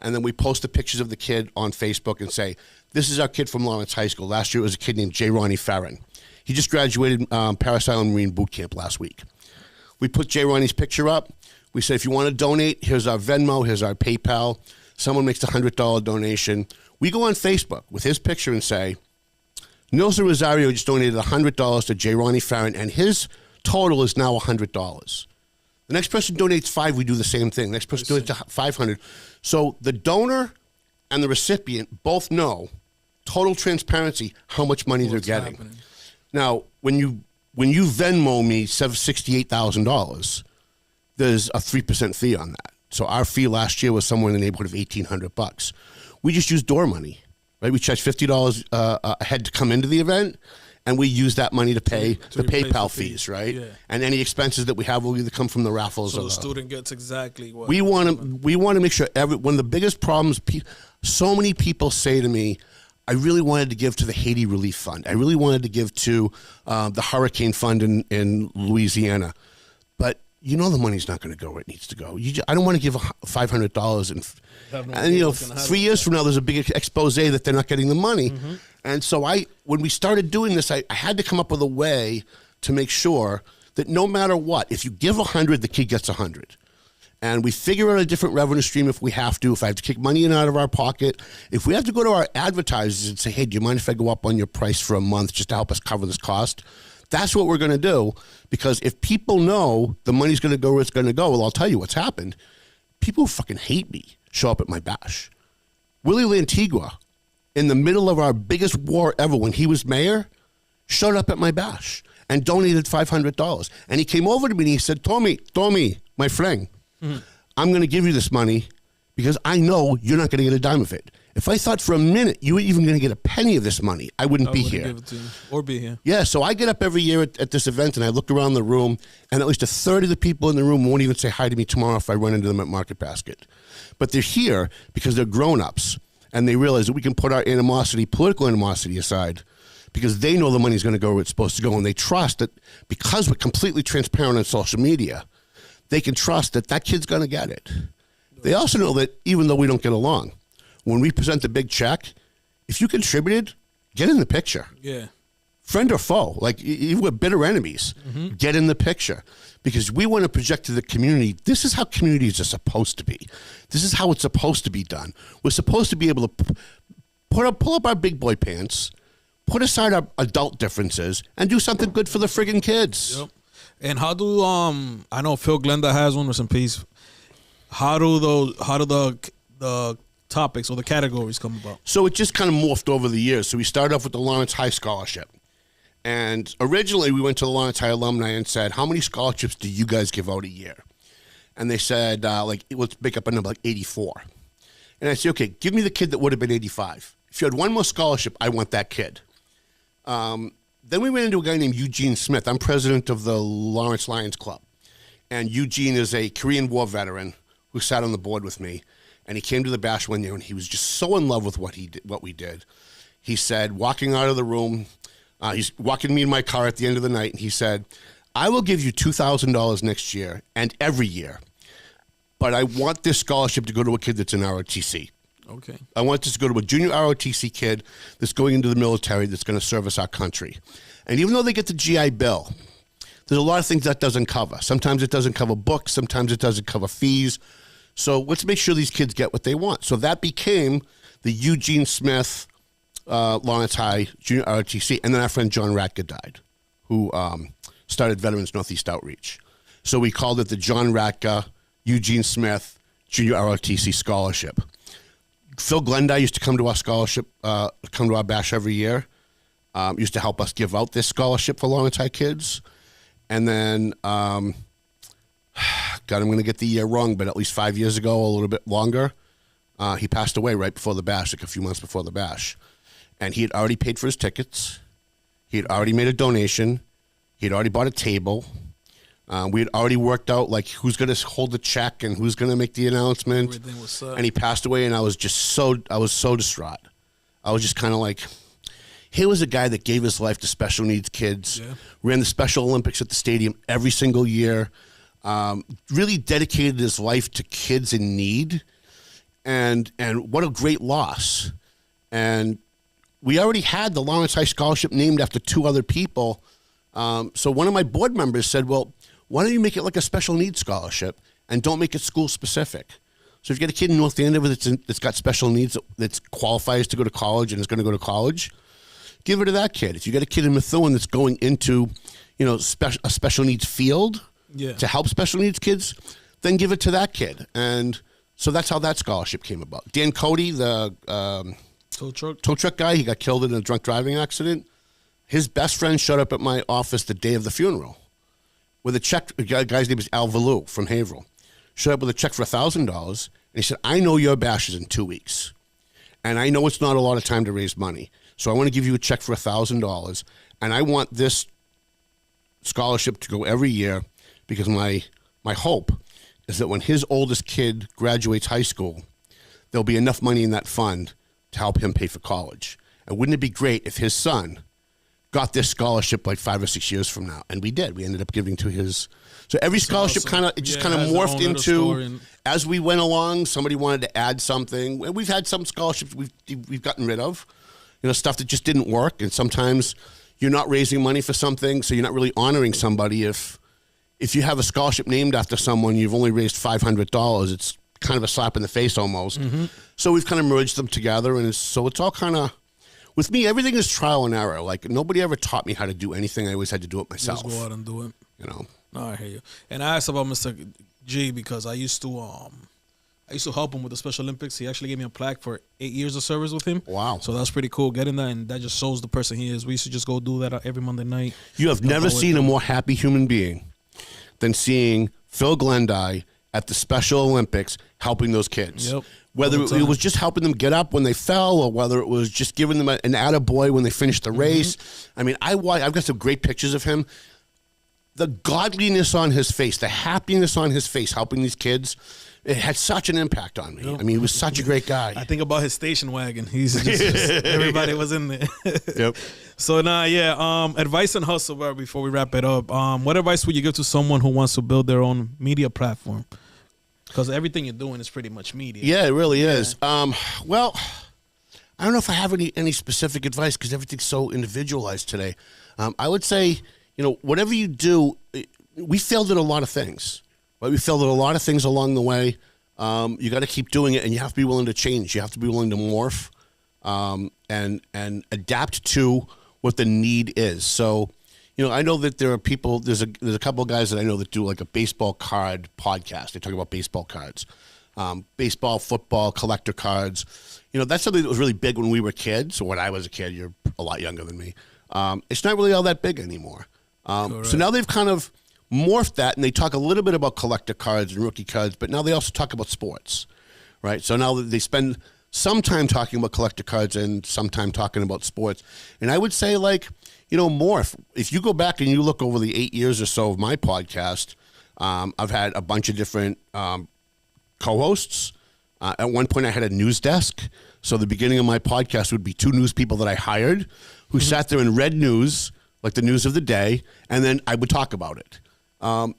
and then we post the pictures of the kid on Facebook and say, this is our kid from Lawrence High School. Last year it was a kid named J. Ronnie Farron. He just graduated Paris Island Marine Boot Camp last week. We put J. Ronnie's picture up. We said, if you want to donate, here's our Venmo, here's our PayPal. Someone makes a $100 donation. We go on Facebook with his picture and say, Nilsa Rosario just donated $100 to J. Ronnie Farron, and his total is now $100. The next person donates $5, we do the same thing. The next person donates $500. So the donor and the recipient both know, total transparency, how much money they're getting. Happening. Now, when you Venmo me $68,000, there's a 3% fee on that. So our fee last year was somewhere in the neighborhood of $1,800. We just used door money, right? We charge $50 a head to come into the event, and we use that money to pay the PayPal fees, right? Yeah. And any expenses that we have will either come from the raffles. So the student gets exactly what we want to make sure. One of the biggest problems, so many people say to me, I really wanted to give to the Haiti Relief Fund. I really wanted to give to the Hurricane Fund in Louisiana. But you know the money's not going to go where it needs to go. I don't want to give $500 and 3 years from now there's a big expose that they're not getting the money. Mm-hmm. And so when we started doing this, I had to come up with a way to make sure that no matter what, if you give 100, the kid gets 100. And we figure out a different revenue stream if we have to. If I have to kick money in out of our pocket, if we have to go to our advertisers and say, hey, do you mind if I go up on your price for a month just to help us cover this cost? That's what we're going to do, because if people know the money's going to go where it's going to go, well, I'll tell you what's happened. People who fucking hate me show up at my bash. Willie Lantigua, in the middle of our biggest war ever when he was mayor, showed up at my bash and donated $500. And he came over to me and he said, Tommy, my friend, I'm going to give you this money because I know you're not going to get a dime of it. If I thought for a minute you were even going to get a penny of this money, I wouldn't be here. Give it to you, or be here. Yeah, so I get up every year at this event and I look around the room, and at least a third of the people in the room won't even say hi to me tomorrow if I run into them at Market Basket. But they're here because they're grown-ups, and they realize that we can put our animosity, political animosity aside, because they know the money's going to go where it's supposed to go, and they trust that because we're completely transparent on social media, they can trust that that kid's going to get it. They also know that even though we don't get along, when we present the big check, if you contributed, get in the picture. Yeah. Friend or foe, like even we're bitter enemies, get in the picture, because we want to project to the community, this is how communities are supposed to be. This is how it's supposed to be done. We're supposed to be able to pull up our big boy pants, put aside our adult differences, and do something good for the friggin' kids. Yep. And how do I know Phil Glenda has one, rest in peace. How do the topics or the categories come about? So it just kind of morphed over the years. So we started off with the Lawrence High Scholarship. And originally we went to the Lawrence High alumni and said, how many scholarships do you guys give out a year? And they said, let's make up a number, like 84. And I said, okay, give me the kid that would have been 85. If you had one more scholarship, I want that kid. Then we ran into a guy named Eugene Smith. I'm president of the Lawrence Lions Club. And Eugene is a Korean War veteran who sat on the board with me. And he came to the bash one year, and he was just so in love with what we did. He said, walking out of the room, he's walking me in my car at the end of the night, and he said, I will give you $2,000 next year and every year, but I want this scholarship to go to a kid that's in ROTC. Okay. I want this to go to a junior ROTC kid that's going into the military that's going to service our country. And even though they get the GI Bill, there's a lot of things that doesn't cover. Sometimes it doesn't cover books. Sometimes it doesn't cover fees. So let's make sure these kids get what they want. So that became the Eugene Smith Lawrence High Junior ROTC. And then our friend John Ratka died, who started Veterans Northeast Outreach. So we called it the John Ratka Eugene Smith Junior ROTC Scholarship. Phil Glenda used to come to our scholarship, come to our bash every year, used to help us give out this scholarship for Lawrence High kids. And then, God, I'm going to get the year wrong, but at least 5 years ago, a little bit longer, he passed away right before the bash, like a few months before the bash. And he had already paid for his tickets. He had already made a donation. He had already bought a table. We had already worked out like who's going to hold the check and who's going to make the announcement. Everything was set. And he passed away, and I was so distraught. I was just kind of like, here was a guy that gave his life to special needs kids, ran the Special Olympics at the stadium every single year, really dedicated his life to kids in need, and what a great loss. And we already had the Lawrence High Scholarship named after two other people. So one of my board members said, well, why don't you make it like a special needs scholarship and don't make it school specific? So if you get a kid in North Andover that's got special needs that qualifies to go to college and is going to go to college, give it to that kid. If you get a kid in Methuen that's going into, a special needs field to help special needs kids, then give it to that kid. And so that's how that scholarship came about. Dan Cody, the tow truck guy, he got killed in a drunk driving accident. His best friend showed up at my office the day of the funeral with a check. The guy's name is Al Valou from Haverhill. Showed up with a check for $1,000, and he said, I know your bash is in 2 weeks, and I know it's not a lot of time to raise money, so I want to give you a check for $1,000, and I want this scholarship to go every year because my hope is that when his oldest kid graduates high school, there'll be enough money in that fund to help him pay for college. And wouldn't it be great if his son got this scholarship like 5 or 6 years from now? And we did. We ended up giving to his. So every scholarship kind of morphed into, as we went along, somebody wanted to add something. And we've had some scholarships we've gotten rid of, stuff that just didn't work. And sometimes you're not raising money for something, so you're not really honoring somebody. If you have a scholarship named after someone, you've only raised $500. It's kind of a slap in the face almost. Mm-hmm. So we've kind of merged them together, and so it's all kind of. With me, everything is trial and error. Like, nobody ever taught me how to do anything. I always had to do it myself. Just go out and do it. No, I hear you. And I asked about Mr. G because I used to help him with the Special Olympics. He actually gave me a plaque for 8 years of service with him. Wow. So that's pretty cool getting that, and that just shows the person he is. We used to just go do that every Monday night. You have never seen a more happy human being than seeing Phil Glendie at the Special Olympics helping those kids. Yep. Whether it was just helping them get up when they fell, or whether it was just giving them an attaboy when they finished the race. I mean, I've got some great pictures of him. The godliness on his face, the happiness on his face helping these kids it had such an impact on me. I mean, he was such a great guy. I think about his station wagon. He's just everybody was in there. Yep. So advice and hustle, bro, before we wrap it up. What advice would you give to someone who wants to build their own media platform? Because everything you're doing is pretty much media. Yeah, it really is. Well, I don't know if I have any specific advice because everything's so individualized today. I would say, whatever you do, we failed at a lot of things. Right? We failed at a lot of things along the way. You got to keep doing it, and you have to be willing to change. You have to be willing to morph and adapt to what the need is. So, I know that there are people. There's a couple of guys that I know that do like a baseball card podcast. They talk about baseball cards, baseball, football, collector cards. That's something that was really big when we were kids. So when I was a kid, you're a lot younger than me. It's not really all that big anymore. So now they've kind of morphed that, and they talk a little bit about collector cards and rookie cards, but now they also talk about sports, right? So now they spend some time talking about collector cards and some time talking about sports. And I would say, morph. If you go back and you look over the 8 years or so of my podcast, I've had a bunch of different co-hosts. At one point, I had a news desk. So the beginning of my podcast would be 2 news people that I hired who sat there and read news, like the news of the day, and then I would talk about it.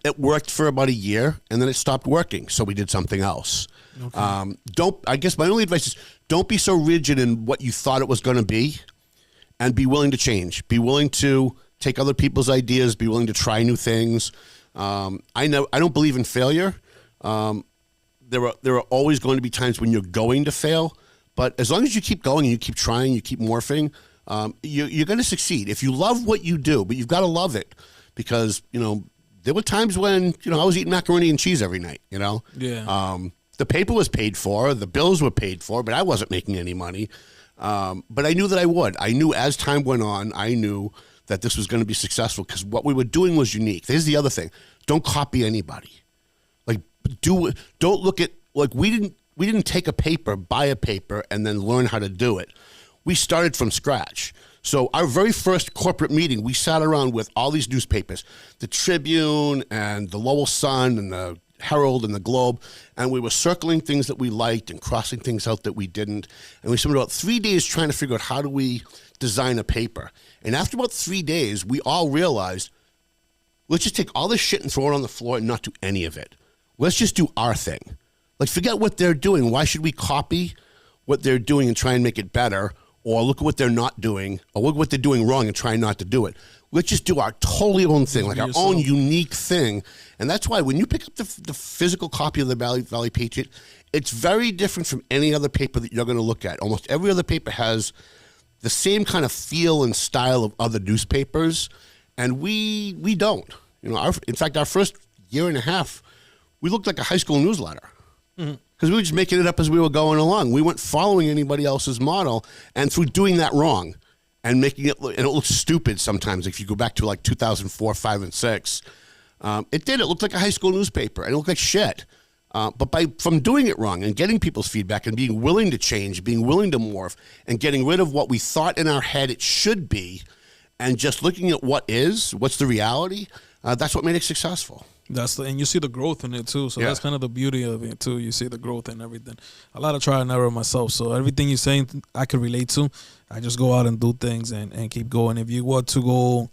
It worked for about a year, and then it stopped working, so we did something else. Okay. I guess my only advice is don't be so rigid in what you thought it was going to be, and be willing to change. Be willing to take other people's ideas. Be willing to try new things. I don't believe in failure. There are always going to be times when you're going to fail, but as long as you keep going and you keep trying, you keep morphing, you're going to succeed. If you love what you do, but you've got to love it, because there were times when I was eating macaroni and cheese every night. Yeah. The paper was paid for, the bills were paid for, but I wasn't making any money. But I knew that I would. I knew as time went on, I knew that this was going to be successful because what we were doing was unique. Here's the other thing: don't copy anybody. Don't look at we didn't take a paper, buy a paper, and then learn how to do it. We started from scratch. So our very first corporate meeting, we sat around with all these newspapers, the Tribune and the Lowell Sun and the Herald and the Globe, and we were circling things that we liked and crossing things out that we didn't. And we spent about 3 days trying to figure out how do we design a paper. And after about 3 days, we all realized, let's just take all this shit and throw it on the floor and not do any of it. Let's just do our thing. Forget what they're doing. Why should we copy what they're doing and try and make it better? Or look at what they're not doing, or look at what they're doing wrong and try not to do it. Let's just do our totally own thing, our own unique thing. And that's why when you pick up the physical copy of the Valley Patriot, it's very different from any other paper that you're going to look at. Almost every other paper has the same kind of feel and style of other newspapers, and we don't. In fact, our first year and a half, we looked like a high school newsletter. Because we were just making it up as we were going along. We weren't following anybody else's model, and through doing that wrong and making it look, and it looks stupid sometimes. If you go back to 2004, 5, and 6, it looked like a high school newspaper, and it looked like shit. But from doing it wrong and getting people's feedback and being willing to change, being willing to morph, and getting rid of what we thought in our head it should be, and just looking at what's the reality, that's what made it successful. And you see the growth in it too. So that's kind of the beauty of it too. You see the growth and everything. A lot of trial and error myself. So everything you're saying, I can relate to. I just go out and do things and keep going. If you want to go,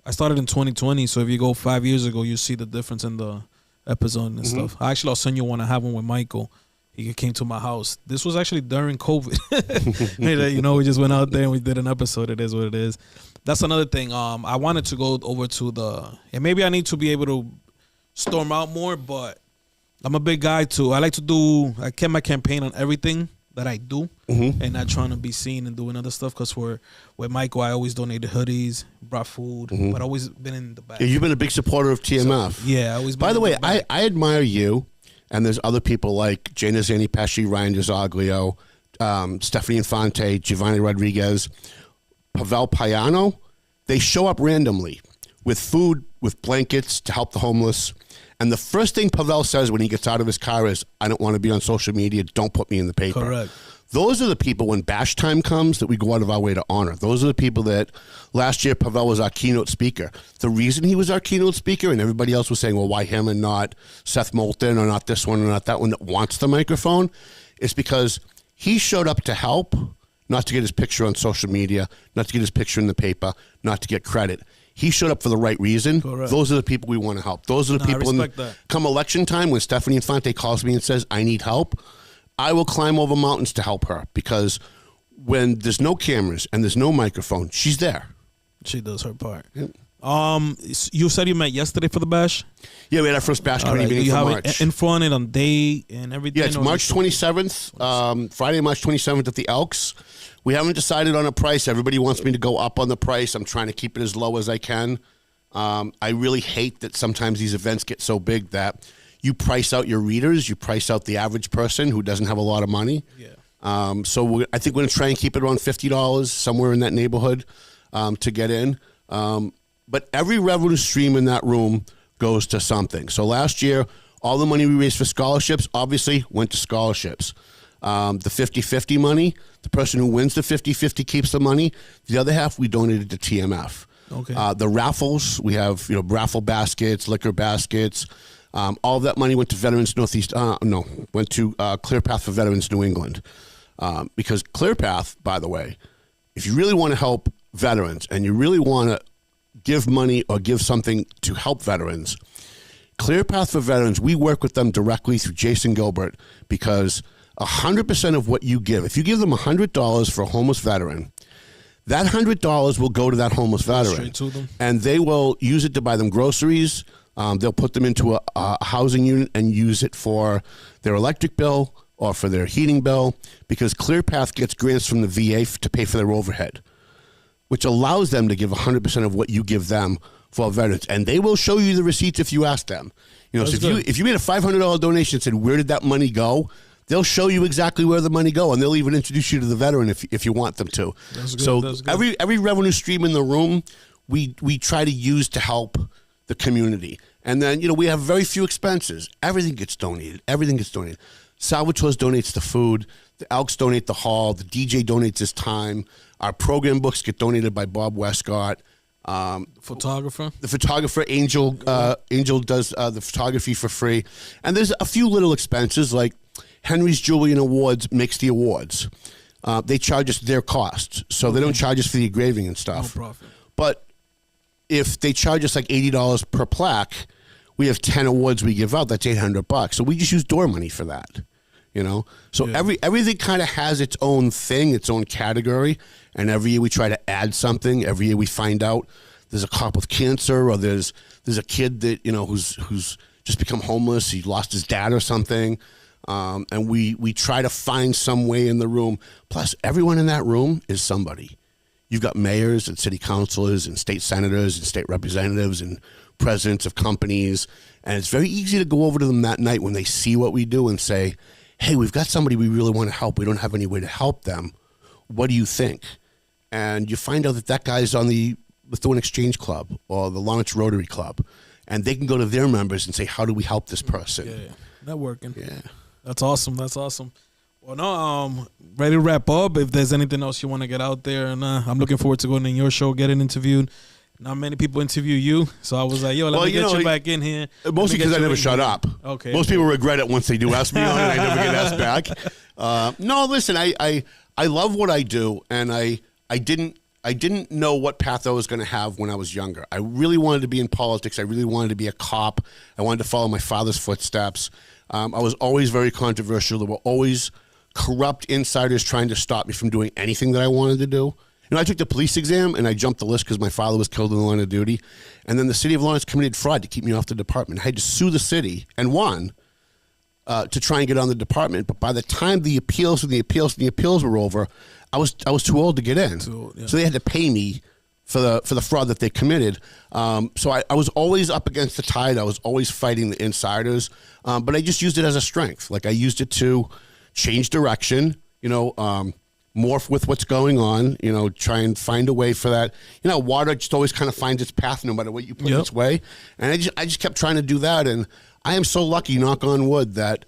I started in 2020. So if you go 5 years ago, you see the difference in the episode and stuff. I'll send you one. I have one with Michael. He came to my house. This was actually during COVID. We just went out there and we did an episode. It is what it is. That's another thing. I wanted to go over to and maybe I need to be able to storm out more, but I'm a big guy too. I kept my campaign on everything that I do and not trying to be seen and doing other stuff, because with Michael, I always donated hoodies, brought food, but always been in the back. Yeah, you've been a big supporter of TMF. So, I always been. By the way, I admire you, and there's other people like Jana Zani Pesci, Ryan DiZoglio, Stephanie Infante, Giovanni Rodriguez, Pavel Payano. They show up randomly with food, with blankets to help the homeless. And the first thing Pavel says when he gets out of his car is, I don't want to be on social media. Don't put me in the paper. Correct. Those are the people, when bash time comes, that we go out of our way to honor. Those are the people that last year Pavel was our keynote speaker. The reason he was our keynote speaker and everybody else was saying, well, why him and not Seth Moulton or not this one or not that one that wants the microphone, is because he showed up to help, not to get his picture on social media, not to get his picture in the paper, not to get credit. He showed up for the right reason. Correct. Those are the people we want to help. Those are the people come election time when Stephanie Infante calls me and says, I need help. I will climb over mountains to help her, because when there's no cameras and there's no microphone, she's there. She does her part. Yep. You said you met yesterday for the bash? Yeah, we had our first bash meeting for March. Info on it on day and everything? Yeah, it's March 27th, Friday, March 27th at the Elks. We haven't decided on a price. Everybody wants me to go up on the price. I'm trying to keep it as low as I can. I really hate that sometimes these events get so big that you price out your readers, you price out the average person who doesn't have a lot of money. Yeah. So I think we're going to try and keep it around $50, somewhere in that neighborhood, to get in. But every revenue stream in that room goes to something. So last year, all the money we raised for scholarships obviously went to scholarships. The 50-50 money, the person who wins the 50-50 keeps the money. The other half we donated to TMF. Okay. The raffles, we have raffle baskets, liquor baskets. All of that money went to Veterans Northeast. Went to Clear Path for Veterans New England. Because Clear Path, by the way, if you really want to help veterans and you really want to give money or give something to help veterans, Clear Path for Veterans, we work with them directly through Jason Gilbert, because 100% of what you give, if you give them $100 for a homeless veteran, that $100 will go to that homeless veteran. Straight to them. And they will use it to buy them groceries. They'll put them into a housing unit and use it for their electric bill or for their heating bill, because ClearPath gets grants from the VA to pay for their overhead, which allows them to give 100% of what you give them for veterans. And they will show you the receipts if you ask them. So if you made a $500 donation and said, where did that money go? They'll show you exactly where the money go, and they'll even introduce you to the veteran if you want them to. That's good. So That's good. every revenue stream in the room, we try to use to help the community. And then, we have very few expenses. Everything gets donated. Salvatores donates the food. The Elks donate the hall. The DJ donates his time. Our program books get donated by Bob Westcott. Photographer? The photographer, Angel does the photography for free. And there's a few little expenses, like Henry's Jewelry and Awards makes the awards. They charge us their costs, so they don't charge us for the engraving and stuff. No profit. But if they charge us like $80 per plaque, we have 10 awards we give out. That's $800. So we just use door money for that. So everything kind of has its own thing, its own category, and every year we try to add something. Every year we find out there's a cop with cancer, or there's a kid that who's just become homeless. He lost his dad or something. And we try to find some way in the room. Plus, everyone in that room is somebody. You've got mayors and city councilors and state senators and state representatives and presidents of companies. And it's very easy to go over to them that night when they see what we do and say, hey, we've got somebody we really want to help. We don't have any way to help them. What do you think? And you find out that guy's on the Methuen Exchange Club or the Lawrence Rotary Club. And they can go to their members and say, how do we help this person? Yeah. Networking. Yeah. That's awesome. Well, no, ready to wrap up. If there's anything else you want to get out there, and I'm looking forward to going in your show, getting interviewed. Not many people interview you, so I was like, let me get you back in here. Mostly because I never shut up. Okay. Most people regret it once they do ask me on it. I never get asked back. No, listen, I love what I do, and I didn't know what path I was going to have when I was younger. I really wanted to be in politics. I really wanted to be a cop. I wanted to follow my father's footsteps. I was always very controversial. There were always corrupt insiders trying to stop me from doing anything that I wanted to do. I took the police exam, and I jumped the list because my father was killed in the line of duty. And then the city of Lawrence committed fraud to keep me off the department. I had to sue the city and won to try and get on the department. But by the time the appeals were over, I was too old to get in. So they had to pay me for the fraud that they committed. So I was always up against the tide. I was always fighting the insiders. But I just used it as a strength. Like, I used it to change direction, morph with what's going on, try and find a way for that. Water just always kind of finds its path no matter what you put its way. And I just kept trying to do that. And I am so lucky, knock on wood, that,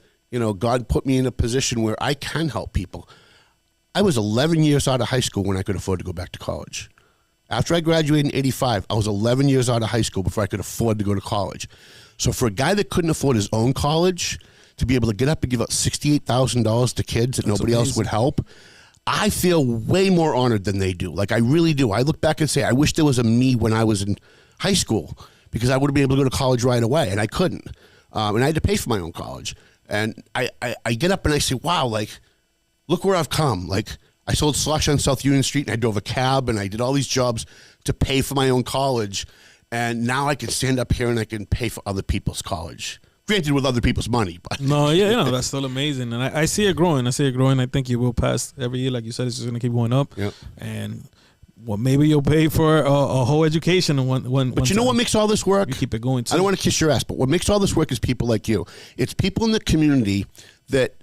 God put me in a position where I can help people. I was 11 years out of high school when I could afford to go back to college. After I graduated in 85, I was 11 years out of high school before I could afford to go to college. So for a guy that couldn't afford his own college to be able to get up and give out $68,000 to kids that nobody else would help, I feel way more honored than they do. Like, I really do. I look back and say, I wish there was a me when I was in high school, because I would have been able to go to college right away, and I couldn't. And I had to pay for my own college. And I get up and I say, wow, like, look where I've come. Like, I sold slush on South Union Street, and I drove a cab, and I did all these jobs to pay for my own college. And now I can stand up here and I can pay for other people's college. Granted, with other people's money. But no, yeah, that's still amazing. And I see it growing. I think you will pass every year. Like you said, it's just going to keep going up. Yep. And well, maybe you'll pay for a whole education. But you know what makes all this work? You keep it going, too. I don't want to kiss your ass, but what makes all this work is people like you. It's people in the community that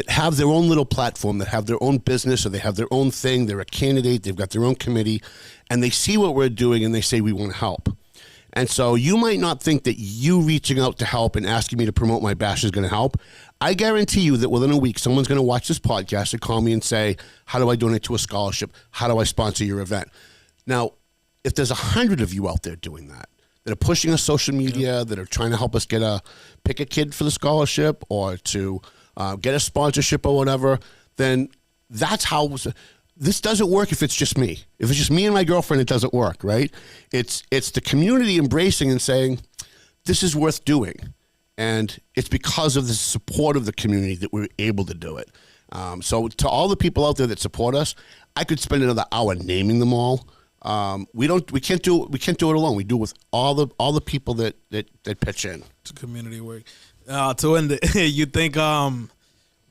have their own little platform, that have their own business, or they have their own thing. They're a candidate. They've got their own committee. And they see what we're doing, and they say, we want to help. And so you might not think that you reaching out to help and asking me to promote my bash is going to help. I guarantee you that within a week, someone's going to watch this podcast and call me and say, how do I donate to a scholarship? How do I sponsor your event? Now, if there's 100 of you out there doing that are pushing us social media, that are trying to help us pick a kid for the scholarship, or to get a sponsorship or whatever, then that's how... This doesn't work if it's just me. If it's just me and my girlfriend, it doesn't work, right? It's the community embracing and saying, this is worth doing. And it's because of the support of the community that we're able to do it. So to all the people out there that support us, I could spend another hour naming them all. We can't do it alone. We do it with all the people that pitch in. It's community work. To end it, you think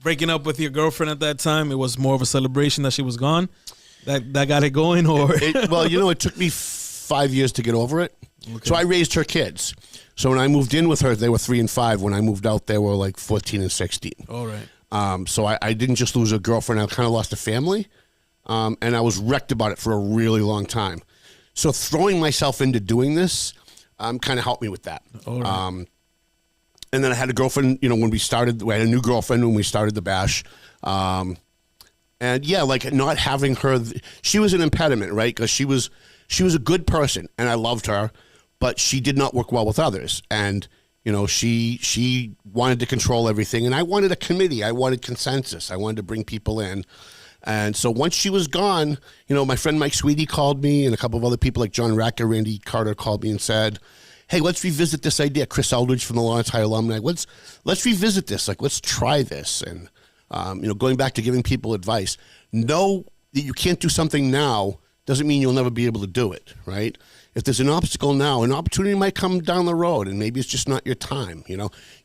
breaking up with your girlfriend at that time, it was more of a celebration that she was gone? That got it going? Or well, it took me 5 years to get over it. Okay. So I raised her kids. So when I moved in with her, they were 3 and 5. When I moved out, they were like 14 and 16. All right. So I didn't just lose a girlfriend. I kind of lost a family. And I was wrecked about it for a really long time. So throwing myself into doing this kind of helped me with that. All right. And then I had a girlfriend, when we had a new girlfriend when we started the bash. And yeah, like not having her, she was an impediment, right? Because she was a good person and I loved her, but she did not work well with others. And, she wanted to control everything. And I wanted a committee. I wanted consensus. I wanted to bring people in. And so once she was gone, my friend Mike Sweetie called me, and a couple of other people like John Racker, Randy Carter called me and said, hey, let's revisit this idea. Chris Eldridge from the Lawrence High alumni. Let's revisit this. Like, let's try this. And, going back to giving people advice, know that you can't do something now doesn't mean you'll never be able to do it, right? If there's an obstacle now, an opportunity might come down the road, and maybe it's just not your time,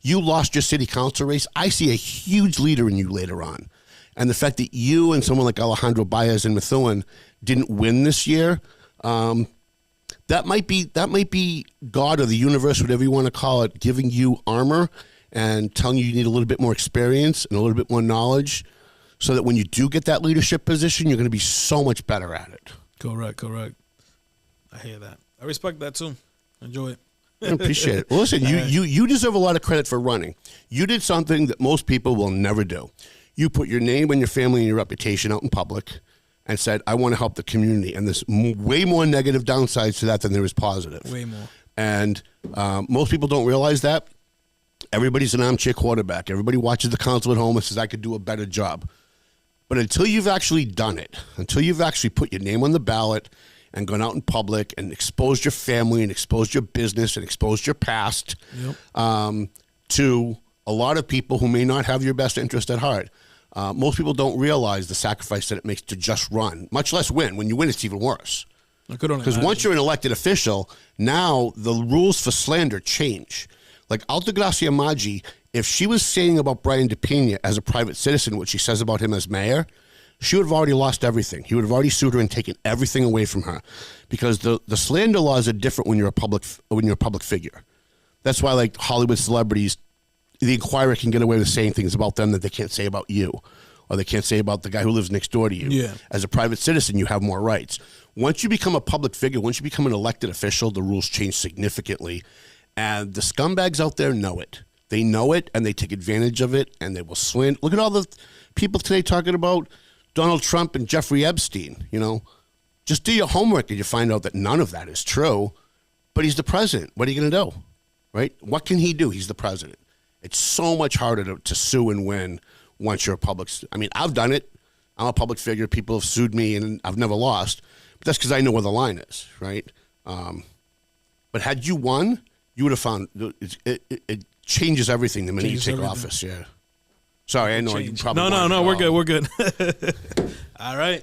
You lost your city council race. I see a huge leader in you later on. And the fact that you and someone like Alejandro Baez and Methuen didn't win this year, that might be God or the universe, whatever you want to call it, giving you armor and telling you need a little bit more experience and a little bit more knowledge, so that when you do get that leadership position, you're going to be so much better at it. Correct. I hear that. I respect that too. Enjoy it. I appreciate it. Well, listen, you deserve a lot of credit for running. You did something that most people will never do. You put your name and your family and your reputation out in public and said, I want to help the community. And there's way more negative downsides to that than there is positive. Way more. And most people don't realize that. Everybody's an armchair quarterback. Everybody watches the council at home and says, I could do a better job. But until you've actually done it, until you've actually put your name on the ballot and gone out in public and exposed your family and exposed your business and exposed your past to a lot of people who may not have your best interest at heart, most people don't realize the sacrifice that it makes to just run, much less win. When you win, it's even worse. Because once you're an elected official, now the rules for slander change. Like Altagracia Maggi, if she was saying about Brian DePina as a private citizen what she says about him as mayor, she would have already lost everything. He would have already sued her and taken everything away from her, because the slander laws are different when you're a public figure. That's why, like Hollywood celebrities, the Inquirer can get away with saying things about them that they can't say about you, or they can't say about the guy who lives next door to you. Yeah. As a private citizen, you have more rights. Once you become a public figure, once you become an elected official, the rules change significantly. And the scumbags out there know it. They know it, and they take advantage of it, and they will slander. Look at all the people today talking about Donald Trump and Jeffrey Epstein, you know. Just do your homework and you find out that none of that is true. But he's the president. What are you going to do? Right? What can he do? He's the president. It's so much harder to sue and win once you're a public. I mean, I've done it. I'm a public figure. People have sued me and I've never lost. But that's because I know where the line is, right? But had you won, you would have found it changes everything the minute you take office. Yeah. Sorry, I know you probably. No. We're good. We're good. All right.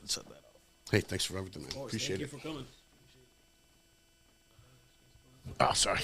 Shut that off. Hey, thanks for everything, man. Appreciate it. Thank you for coming. Oh, sorry.